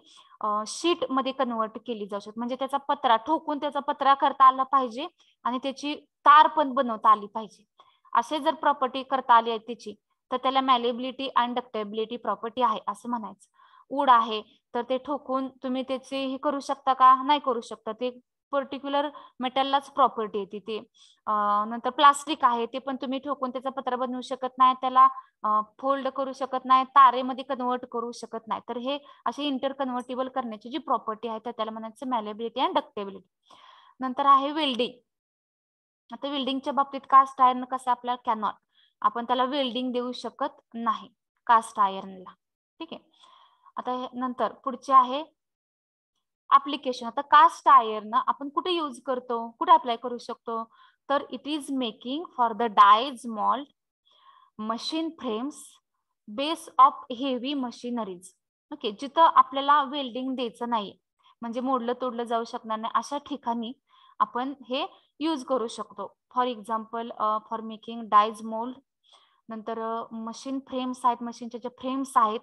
शीट मध्ये कन्वर्ट केली जाऊ शकते, म्हणजे त्याचा पत्रा ठोकून त्याचा पत्रा करता आला पाहिजे आणि त्याची तार पण बनवता आली पाहिजे. असे जर प्रॉपर्टी करता आली आहे त्याची, तर त्याला मॅलेबिलिटी अँड डक्टेबिलिटी प्रॉपर्टी आहे असं म्हणायचं. वूड आहे तर ते ठोकून तुम्ही त्याचे हे करू शकता का, नाही करू शकता, ते पर्टिक्युलर मेटललाच प्रॉपर्टी येते ते. नंतर प्लास्टिक आहे, ते पण तुम्ही ठोकून त्याचा पत्रा बनवू शकत नाही, त्याला फोल्ड करू शकत नाही, तारेमध्ये कन्वर्ट करू शकत नाही. तर हे असे इंटर कन्व्हर्टेबल करण्याची जी प्रॉपर्टी आहे तर त्याला म्हणायचं मॅलेबिलिटी अँड डक्टेबिलिटी. नंतर आहे वेल्डिंग. आता वेल्डिंगच्या बाबतीत कास्ट आयर्न कसं आपल्याला कॅनॉट, आपण त्याला वेल्डिंग देऊ शकत नाही कास्ट आयर्नला. ठीक आहे, आता नंतर पुढचे आहे ऍप्लिकेशन. आता कास्ट आयर्न आपण कुठे यूज करतो, कुठे अप्लाय करू शकतो, तर it is making for the dyes malt, machine frames, base of heavy machineries. Okay, जिथं आपल्याला वेल्डिंग द्यायचं नाही म्हणजे मोडलं तोडलं जाऊ शकणार नाही अशा ठिकाणी आपण हे यूज करू शकतो. For example for making dyes mould. नंतर मशीन फ्रेम्स आहेत, मशीनच्या ज्या फ्रेम्स आहेत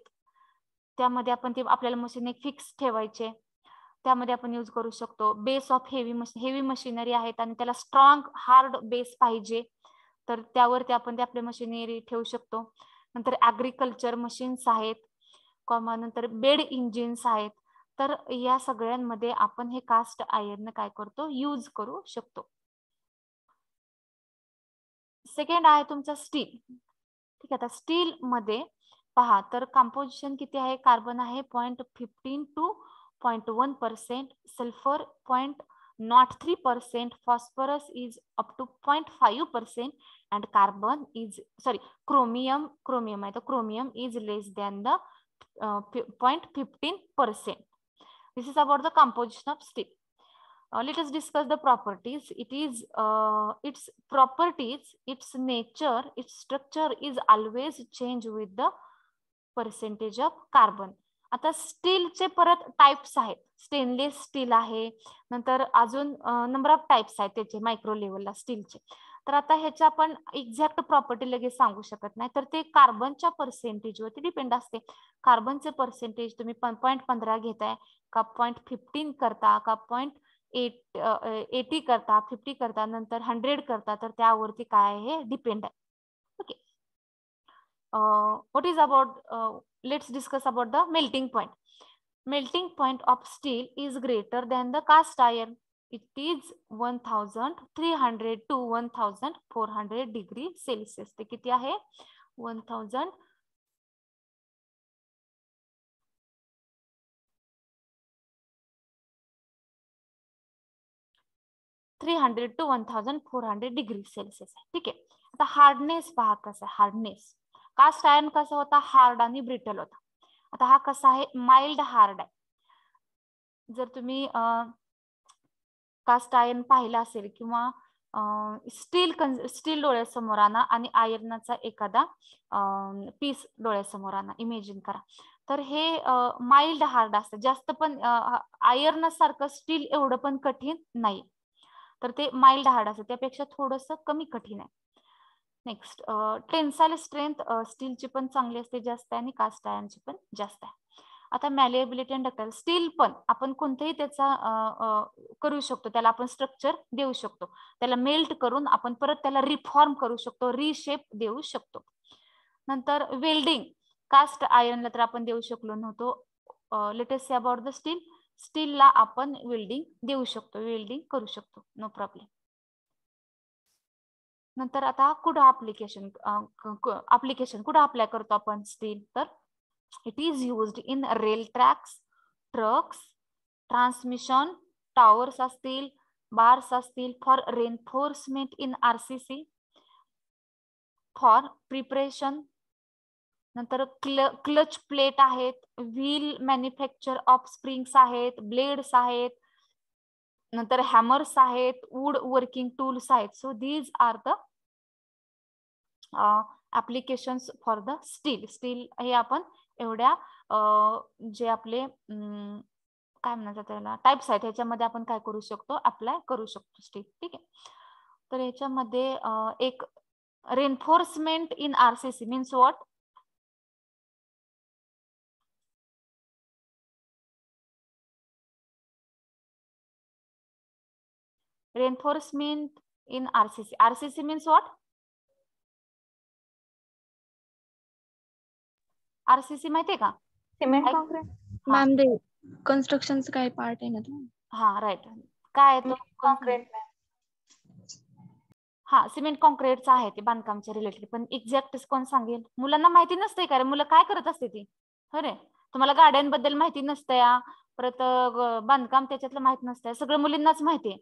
त्यामध्ये आपण ते आपल्याला मशीन एक फिक्स ठेवायचे, त्यामध्ये आपण यूज करू शकतो. बेस ऑफ हेवी मशिनरी आहेत आणि त्याला स्ट्रॉंग हार्ड बेस पाहिजे, तर त्यावरती आपण ते आपले मशिनरी ठेवू शकतो. नंतर ऍग्रिकल्चर मशीन्स आहेत, नंतर बेड इंजिन्स आहेत. तर या सगळ्यांमध्ये आपण हे कास्ट आयर्न काय करतो, यूज करू शकतो. सेकंड आहे तुमचा स्टील. ठीक आहे, आता स्टील मध्ये पहा तर कंपोजिशन किती आहे, कार्बन आहे 0.15 to 0.1%, sulphur 0.03%, phosphorus is up to 0.5% and carbon is chromium आहे तर chromium is less than the 0.15%. This is about the composition of steel. Let us discuss the properties. It is its properties, its nature, its structure is always change with the percentage of carbon. आता स्टीलचे परत टाइप्स आहेत, स्टेनलेस स्टील आहे, नंतर अजून नंबर ऑफ टाइप्स आहेत त्याचे मायक्रो लेवलला स्टीलचे. तर आता ह्याच्या आपण एक्झॅक्ट प्रॉपर्टी लगेच सांगू शकत नाही, तर ते कार्बनच्या पर्सेंटेजवरती डिपेंड असते. कार्बनचे पर्सेंटेज तुम्ही 0.15 घेताय का 0.15 करता का 0.80 करता, 50 करता, नंतर 100 करता, तर त्यावरती काय आहे डिपेंड आहे. Okay, what is about let's discuss about the melting point. Melting point of steel is greater than the cast iron. It is 1300 to 1400 degree Celsius. ते किती आहे 1300 to 1400 डिग्री सेल्सिअस आहे. ठीक आहे, आता हार्डनेस पहा कसं, हार्डनेस कास्ट आयर्न कसा होता, हार्ड आणि ब्रिटल होता. आता हा कसा आहे, माइल्ड हार्ड आहे. जर तुम्ही कास्ट आयर्न पाहिला असेल किंवा स्टील डोळ्यासमोर आणा आणि आयर्नाचा एखादा पीस डोळ्यासमोर आणा, इमेजिन करा. तर हे माइल्ड हार्ड असतं, जास्त पण आयर्न सारखं स्टील एवढं पण कठीण नाही, तर ते माइल्ड हार्ड असतं, त्यापेक्षा थोडस कमी कठीण आहे. नेक्स्ट, टेन्साइल स्ट्रेंथ स्टीलची पण चांगली असते, जास्त आहे, आणि कास्ट आयर्नची पण जास्त आहे. आता मॅलिएबिलिटी अँड डक्टाइल, स्टील पण आपण कोणतेही त्याचा करू शकतो, त्याला आपण स्ट्रक्चर देऊ शकतो, त्याला मेल्ट करून आपण परत त्याला रिफॉर्म करू शकतो, रिशेप देऊ शकतो. नंतर वेल्डिंग, कास्ट आयर्नला तर आपण देऊ शकलो नव्हतो. Let us say about the steel, स्टीलला आपण वेल्डिंग देऊ शकतो, वेल्डिंग करू शकतो, नो प्रॉब्लेम. नंतर आता कुठं ऍप्लिकेशन कुठं अप्लाय करतो आपण स्टील, तर it is used in rail tracks, trucks, transmission towers असतील, बार्स असतील, for reinforcement in RCC, for preparation. नंतर क्लच प्लेट आहेत, व्हील मॅन्युफॅक्चर ऑफ स्प्रिंग्स आहेत, ब्लेड्स आहेत, नंतर हॅमर्स आहेत, वूड वर्किंग टूल्स आहेत. So these are the applications for the steel. Steel हे आपण एवढ्या जे आपले काय म्हणतात त्याला टाइप्स आहेत ह्याच्यामध्ये आपण काय करू शकतो, अप्लाय करू शकतो स्टील. ठीक आहे, तर ह्याच्यामध्ये एक reinforcement in RCC means what, reinforcement in RCC. RCC means what? RCC माहितीये का? Cement concrete. मॅम ते कन्स्ट्रक्शनचं काय पार्ट आहे ना तो? हा राईट. काय आहे तो? कॉन्क्रीट. हा सिमेंट कॉन्क्रीटचा आहे ते बांधकामच्या रिलेटेड, पण एक्झॅक्ट कोण सांगेल? मुलांना माहिती नसते का रे? मुलं काय करत असते ती? अरे तुम्हाला गाड्यांबद्दल माहिती नसतं या, परत बांधकाम त्याच्यातलं माहित नसतं, सगळं मुलींनाच माहितीये.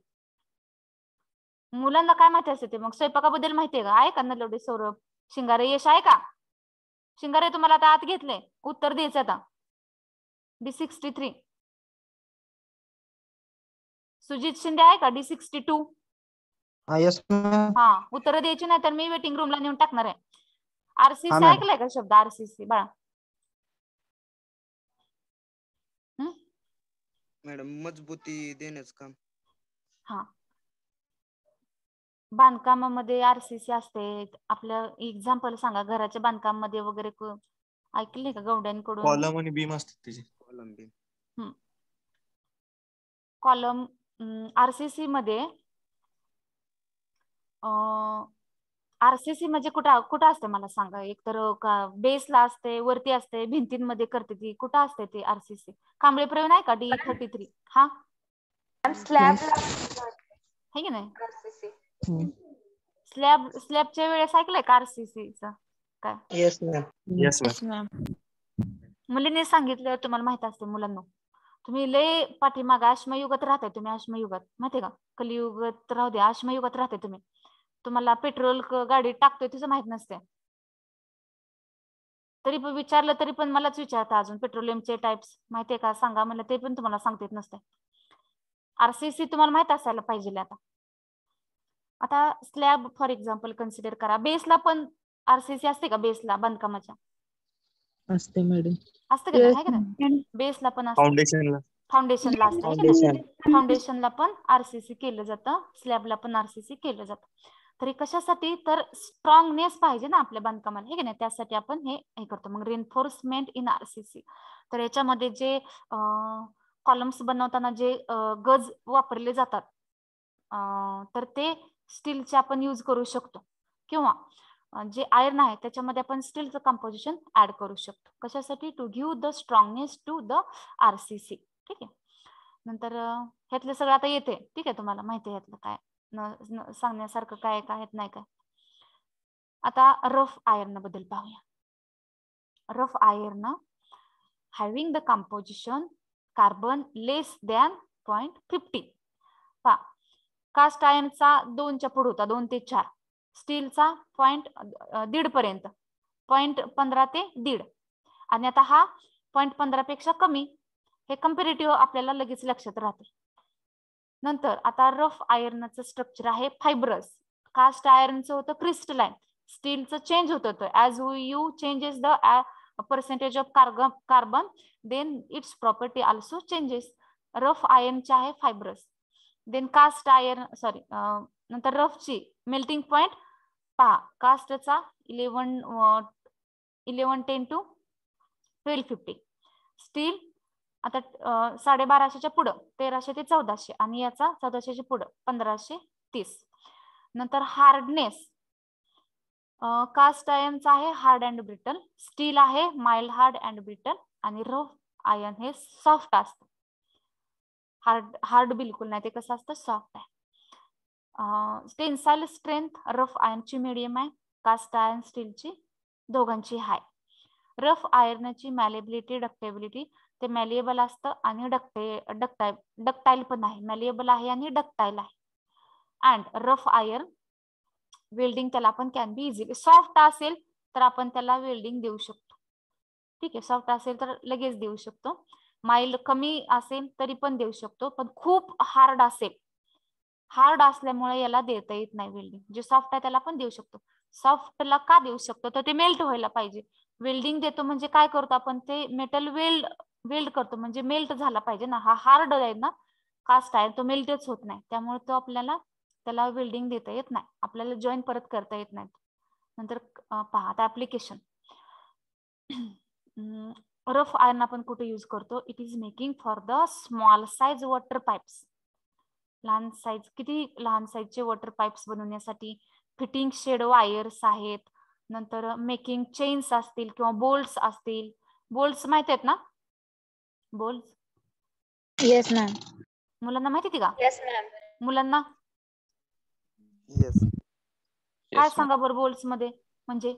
मुलांना काय माहिती असते ते? मग स्वयंपाकाबद्दल माहितीये का? आहे का नलवडे, सौरभ, शिंगारे, यश आहे का? शिंगारे तुम्हाला आता आत घेतले, उत्तर द्यायचं आता. D63. सुजित शिंदे आहे का? D62. हा उत्तर द्यायची नाही तर मी वेटिंग रूमला नेऊन टाकणार आहे. आरसीसी ऐकलंय का शब्द? आरसीसी बाळा मॅडम मजबूती देण्याचं काम. हा, बांधकामामध्ये आरसीसी असते. आपलं एक्झाम्पल सांगा, घराच्या बांधकामामध्ये वगैरे ऐकले का गवड्यांकडून? कॉलम आणि बीम असतात त्याचे. Column beam. कॉलम आरसीसी मध्ये आरसीसी म्हणजे कुठं असते मला सांगा. एक तर बेसला असते, वरती असते, भिंतींमध्ये करते ती. कुठं असते ती आरसीसी? कांबळे प्रयोग आहे का D33? हा, स्लॅब है की नाही? आरसीसी. स्लॅबच्या वेळेस ऐकलंय का आरसीसीचं काय? Yes ma'am. Yes Yes, ma'am. मुलींनी सांगितलं, तुम्हाला माहित असते मुलांना. तुम्ही लय पाठीमागे अश्मयुगात राहताय. तुम्ही अश्मयुगात माहितीये का? कलियुगात राहू दे, अश्मयुगात राहते तुम्ही. तुम्हाला पेट्रोल गाडी टाकतोय तुझं माहित नसते. तरी पण विचारलं तरी पण मलाच विचारता अजून पेट्रोलियमचे टाइप्स माहितीये का सांगा मला, ते पण तुम्हाला सांगता येत नसते. आरसीसी तुम्हाला माहित असायला पाहिजे. आता स्लॅब फॉर एक्झाम्पल कन्सिडर करा. बेसला पण आरसीसी असते का? बेसला बांधकामाच्या असते मॅडम. असते का नाही? है का नाही? बेसला पण असते, फाउंडेशनला. फाउंडेशनला असते, है का नाही? फाउंडेशनला पण आरसीसी केलं जातं, स्लॅबला पण आरसीसी केलं जातं. तर हे कशासाठी? तर स्ट्रॉंगनेस पाहिजे ना आपल्या बांधकामाला, हे की नाही? त्यासाठी आपण हे करतो. मग रेनफोर्समेंट इन आरसीसी. तर याच्यामध्ये जे कॉलम्स बनवताना जे गज वापरले जातात, तर ते स्टीलचे आपण यूज करू शकतो, किंवा जे आयर्न आहे त्याच्यामध्ये आपण स्टीलचं कंपोजिशन ऍड करू शकतो. कशासाठी? To give the strongness to the RCC. ठीक आहे. नंतर ह्यातलं सगळं आता येते. ठीक आहे, तुम्हाला माहिती आहे ह्यातलं काय सांगण्यासारखं काय येत नाही काय. आता रफ आयर्न बद्दल पाहूया. Rough iron having the composition carbon less than 0.50. पहा, कास्ट आयर्नचा 2च्या पुढे होता, 2 ते 4. स्टीलचा 0.1 पर्यंत, 0.15 ते 1.5. आणि आता हा 0.15 पेक्षा कमी. हे कम्पेरेटिव्ह आपल्याला लगेच लक्षात राहते. नंतर आता रफ आयर्नचं स्ट्रक्चर आहे फायब्रस. कास्ट आयर्नचं होतं क्रिस्टलाइन. स्टीलचं चेंज होत होतं. As you changes the percentage of carbon then its property also changes. Rough आयर्नचे आहे फायब्रस. देन कास्ट आयर्न नंतर रफची मेल्टिंग पॉइंट पहा. कास्टचा 1110 to 1250. स्टील आता 1250च्या पुढं 1300 ते 1400, आणि याचा 1400च्या पुढं 1530. नंतर हार्डनेस, कास्ट आयर्नचा आहे हार्ड अँड ब्रिटल, स्टील आहे माइल्ड हार्ड अँड ब्रिटल, आणि रफ आयर्न हे सॉफ्ट असतं. हार्ड बिलकुल नाही, ते कसं असतं? सॉफ्ट आहे. टेन्साइल स्ट्रेंथ रफ आयर्नची मिडियम आहे, कास्ट आयर्न स्टीलची दोघांची हाय. रफ आयर्नची मॅलेबिलिटी डक्टेबिलिटी, ते मॅलिएबल असतं आणि डक्टाईल पण आहे. मॅलिएबल आहे आणि डक्टाईल आहे. अँड रफ आयर्न वेल्डिंग त्याला आपण कॅन बी इझिली. सॉफ्ट असेल तर आपण त्याला वेल्डिंग देऊ शकतो. ठीक आहे, सॉफ्ट असेल तर लगेच देऊ शकतो. माइल्ड कमी असेल तरी पण देऊ शकतो. पण खूप हार्ड असेल, हार्ड असल्यामुळे याला देता येत नाही वेल्डिंग. जे सॉफ्ट आहे त्याला पण देऊ शकतो. सॉफ्टला का देऊ शकतो? तर ते मेल्ट व्हायला पाहिजे. वेल्डिंग देतो म्हणजे काय करतो आपण? ते मेटल वेल्ड करतो, म्हणजे मेल्ट झाला पाहिजे ना. हा हार्ड आहे ना कास्ट आहे, तो मेल्टच होत नाही, त्यामुळे तो आपल्याला त्याला वेल्डिंग देता येत नाही, आपल्याला जॉईन परत करता येत नाही. नंतर पहा आता ऍप्लिकेशन. रफ आयर्न आपण कुठे यूज करतो? It is making for the small size water pipes. लहान साईज, किती लहान साईजचे वॉटर पाइप्स बनवण्यासाठी. फिटिंग शेड वायर्स आहेत. नंतर मेकिंग चेन्स असतील किंवा बोल्ट्स असतील. बोल्ट्स माहित आहेत ना? Bolts yes ma'am. मुलांना माहिती का? Yes ma'am. मुलांना येस. काय सांगा बरं बोल्ट्स मध्ये म्हणजे?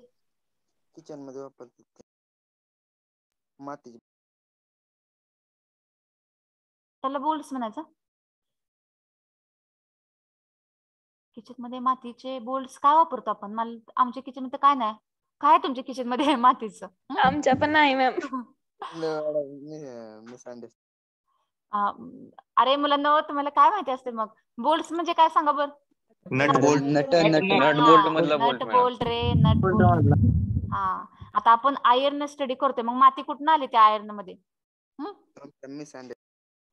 किचन मध्ये वापरतात मातीचे. त्याला बोल्ट्स म्हणायचं. किचन मध्ये मातीचे बोल्ट्स काय वापरतो आपण? मला आमच्या किचन मध्ये काय नाही. काय तुमच्या किचन मध्ये मातीचं? आमच्या पण नाही मॅम. अरे मुलांना तुम्हाला काय माहिती असते मग? बोल्ट्स म्हणजे काय सांगा बरं? Nut bolt. नट बोल्ट मधला बोल्ट नट बोल्ट रे, नट बोल्ट. हा, आता आपण आयर्न स्टडी करतोय, मग माती कुठून आली त्या आयर्न मध्ये?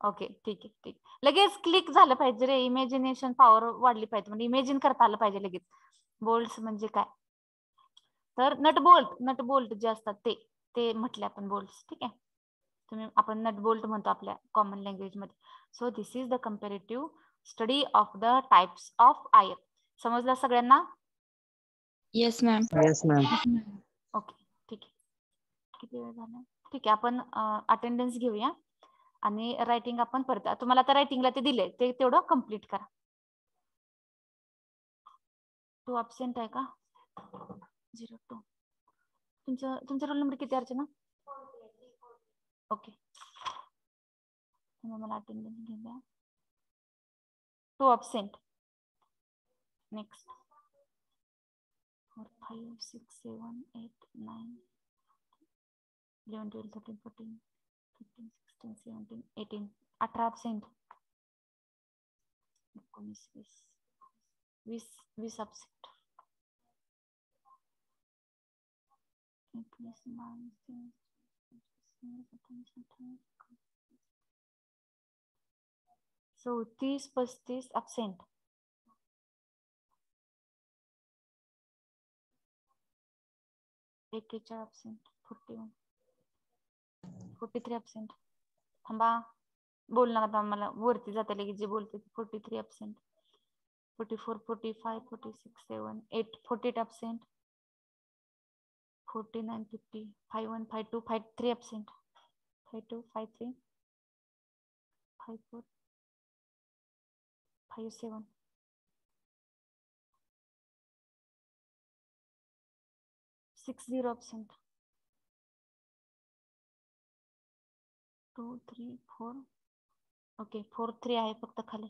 ओके ठीक आहे ठीक. लगेच क्लिक झालं पाहिजे रे, इमॅजिनेशन पॉवर वाढली पाहिजे, म्हणजे इमॅजिन करता आलं पाहिजे लगेच. बोल्ट्स म्हणजे काय, तर नट बोल्ट जे असतात ते म्हटले आपण बोल्ट्स. ठीक आहे, तुम्ही आपण नट बोल्ट म्हणतो आपल्या कॉमन लँग्वेज मध्ये. So this is the comparative study of the types of ion. समजलं सगळ्यांना? Yes ma'am. Yes ma'am. Okay ठीक आहे. किती वेळ झाला? ठीक आहे, आपण अटेंडन्स घेऊया आणि रायटिंग आपण परत. तुम्हाला आता रायटिंगला ते दिले, ते तेवढं कम्प्लीट करा. 2 अब्सेंट आहे का? 02. तुमचा रोल नंबर किती अर्चना? ओके, मला अटेंडन्स घेऊया. 2 absent. Next 4 5 6 7 8 9 11 12 13 14 15 16 17 18 18 absent. 19 20 20 absent. 34 35 absent. 41 absent. 41 43 absent. थांबा, बोल नका मला, वरती जाते लगेच जे बोलते. 43 absent. 44 45 46 7 8 48 absent. 49 50 51 52 53 absent. 52 53 54 57 60 absent. 2 3 4 okay 4 3 आहे फक्त खाली.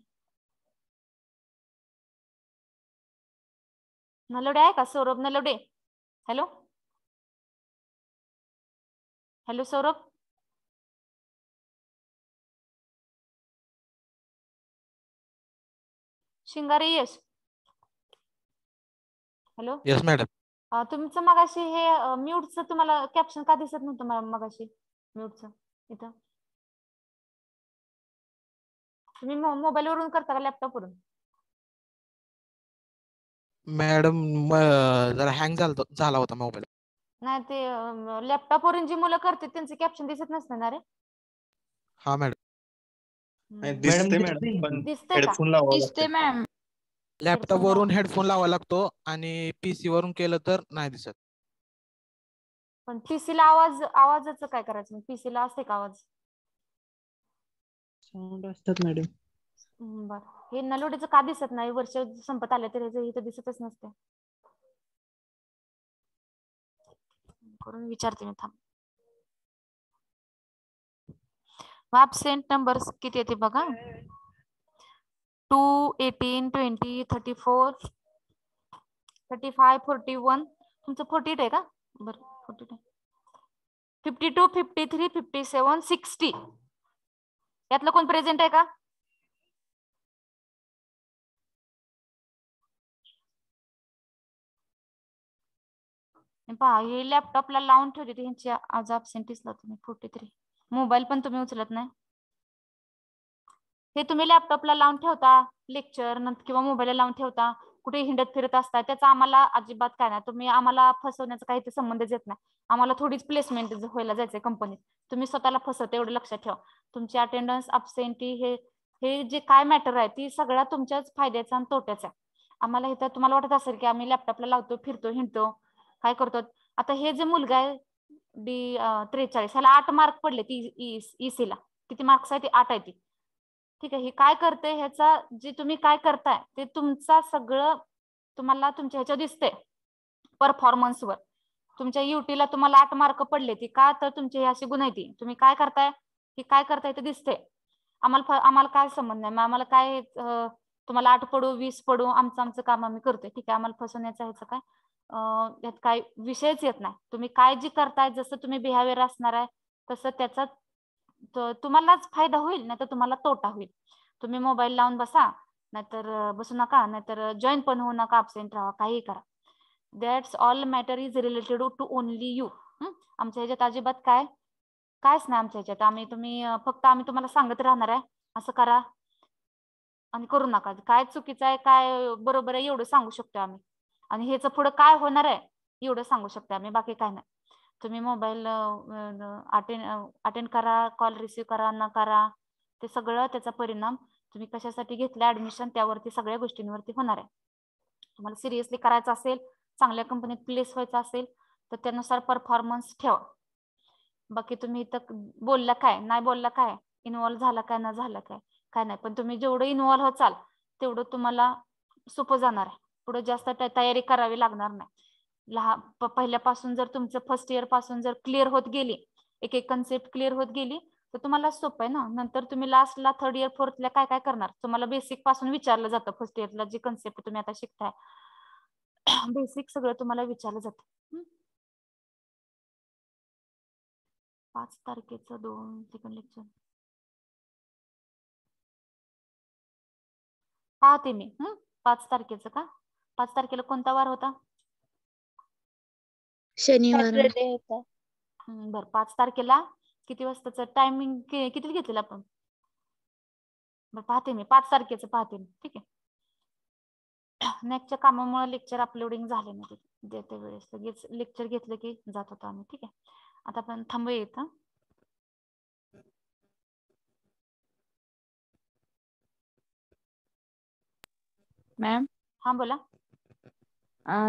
नलवडे आहे का? Saurabh Nalawade. Hello hello Saurabh. Shingare Yash. Hello. Yes madam. तुमचं मगाशी हे म्यूटचं तुम्हाला कॅप्शन का दिसत नव्हतं मला मगाशी? म्यूटचं इथं तुम्ही मोबाईल वरून करता का लॅपटॉप वरून? मॅडम जरा हँग झाला होता मोबाईल. नाही ते लॅपटॉप वरून जी मुलं करते त्यांचे कॅप्शन दिसत नसते ना रे? हा मॅडम. दिसते मॅडम, पण दिसतंय का? हेडफोन लावावं दिसते लागते. मॅम. लॅपटॉप वरून हेडफोन लावावा लागतो आणि पीसी वरून केलं तर नाही दिसत. पण पीसीला आवाजाचं काय करायचं? पीसीला असते का आवाज? साऊंड असतात मॅडम. बर, हे नलोडीचं का दिसत नाही? वर्ष संपत आले तरी इथं दिसतच नसते. करून विचारते मी, थांब. ॲब्सेंट नंबर किती येते बघा. 2 18 20 34 35 41. तुमचं 48 आहे का? बरं 48 52 53 57 60. यातलं कोण प्रेझेंट आहे का? पहा, हे लॅपटॉपला लावून ठेवली त्यांची आज ॲब्सेंटीसला तुम्ही 43. मोबाईल पण तुम्ही उचलत नाही. हे तुम्ही लॅपटॉपला लावून ठेवता लेक्चर नंतर किंवा मोबाईलला लावून ठेवता, कुठे हिंडत फिरत असता, त्याचा आम्हाला अजिबात काय नाही. तुम्ही आम्हाला फसवण्याचा काही संबंधच येत नाही. आम्हाला थोडीच प्लेसमेंट व्हायला जायचंय कंपनीत. तुम्ही स्वतःला फसवता एवढं लक्षात ठेवा. तुमची अटेंडन्स अब्सेंटी हे जे काय मॅटर आहे ती सगळ्या तुमच्याच फायद्याचा आणि तोट्याचा आहे. आम्हाला इथं तुम्हाला वाटत असेल की आम्ही लॅपटॉपला लावतो, फिरतो, हिंडतो, काय करतो. आता हे जे मुलगा आहे D43 ह्याला 8 मार्क पडले. ती ईसीला किती मार्क्स आहे? ते 8 आहे ती. ठीक आहे, हे काय करते? ह्याचा जे तुम्ही काय करताय ते तुमचा सगळं तुम्हाला तुमच्या ह्याच्यावर दिसते परफॉर्मन्सवर. तुमच्या युटीला तुम्हाला 8 मार्क पडले. ती का? तर तुमची ही अशी गुण आहे ती. तुम्ही काय करताय, हे काय करताय ते दिसते. आम्हाला काय संबंध नाही. आम्हाला काय तुम्हाला 8 पडू 20 पडू, आमचं काम आम्ही करतोय. ठीक आहे, आम्हाला फसवण्याचं ह्याचं काय यात काय विषयच येत नाही. तुम्ही काय जे करताय, जसं तुम्ही बिहेवियर असणार आहे तसं त्याचा तुम्हालाच फायदा होईल, नाही तर तुम्हाला तोटा होईल. तुम्ही मोबाईल लावून बसा, नाहीतर बसू नका, नाहीतर जॉईन पण होऊ नका, अब्सेंट राहा, काही करा. That's all matter is related to only you. आमच्या ह्याच्यात अजिबात काय कायच नाही आमच्या ह्याच्यात. फक्त आम्ही तुम्हाला सांगत राहणार आहे असं करा आणि करू नका. काय चुकीचं आहे काय बरोबर आहे एवढं सांगू शकतो आम्ही, आणि ह्याचं पुढे काय होणार आहे एवढं सांगू शकतो आम्ही, बाकी काय नाही. तुम्ही मोबाईल अटेंड करा, कॉल रिसीव्ह करा न करा, ते सगळं त्याचा परिणाम तुम्ही कशासाठी घेतलं ऍडमिशन त्यावरती सगळ्या गोष्टींवरती होणार आहे. तुम्हाला सिरियसली करायचं असेल, चांगल्या कंपनीत प्लेस व्हायचं असेल तर त्यानुसार परफॉर्मन्स ठेवा. बाकी तुम्ही इथं बोलला काय नाही बोलला काय, इन्व्हॉल्व झाला काय न झाला काय नाही, पण तुम्ही जेवढं इन्व्हॉल्व होचाल तेवढं तुम्हाला सोपं जाणार आहे. पुढे जास्त तयारी करावी लागणार नाही. पहिल्यापासून जर तुमचं फर्स्ट इयर पासून जर क्लिअर होत गेली, एक एक कन्सेप्ट क्लिअर होत गेली तर तुम्हाला सोपं आहे ना. नंतर तुम्ही लास्टला थर्ड इयर फोर्थला काय काय करणार, तुम्हाला बेसिक पासून विचारलं जातं. फर्स्ट इयरला जी कन्सेप्ट तुम्ही आता शिकताय बेसिक सगळं तुम्हाला विचारलं जातं. 5 तारखेचं 2 सेकंड लेक्चर पाहते मी. 5 तारखेचं का? 5 तारखेला कोणता वार होता? शनिवार. सॅटरडे होता. बरं 5 तारखेला किती वाजताचं टायमिंग किती घेतलेलं आपण? बरं पाहते मी 5 तारखेचं पाहते मी. ठीक आहे. नेक्स्टच्या कामामुळे लेक्चर अपलोडिंग झाले नाही देते वेळेस लगेच लेक्चर घेतलं की जात होतो आम्ही. ठीक आहे. आता आपण थांबूया इथं. मॅम हा बोला.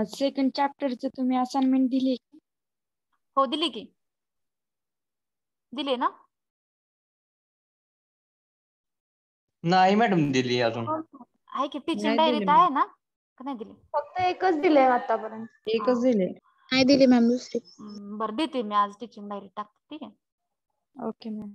सेकंड चॅप्टरचं तुम्ही असाइनमेंट दिली? हो दिली की. दिली ना? नाही मॅडम दिली अजून. आहे की टीचिंग नाही डायरीत दिली आहे ना का नाही दिली? फक्त एकच दिलंय आतापर्यंत. एकच दिले. नाही दिली मॅम दुसरी. बरं देते मी आज टीचिंग डायरी टाकते. ठीक आहे. Okay ma'am.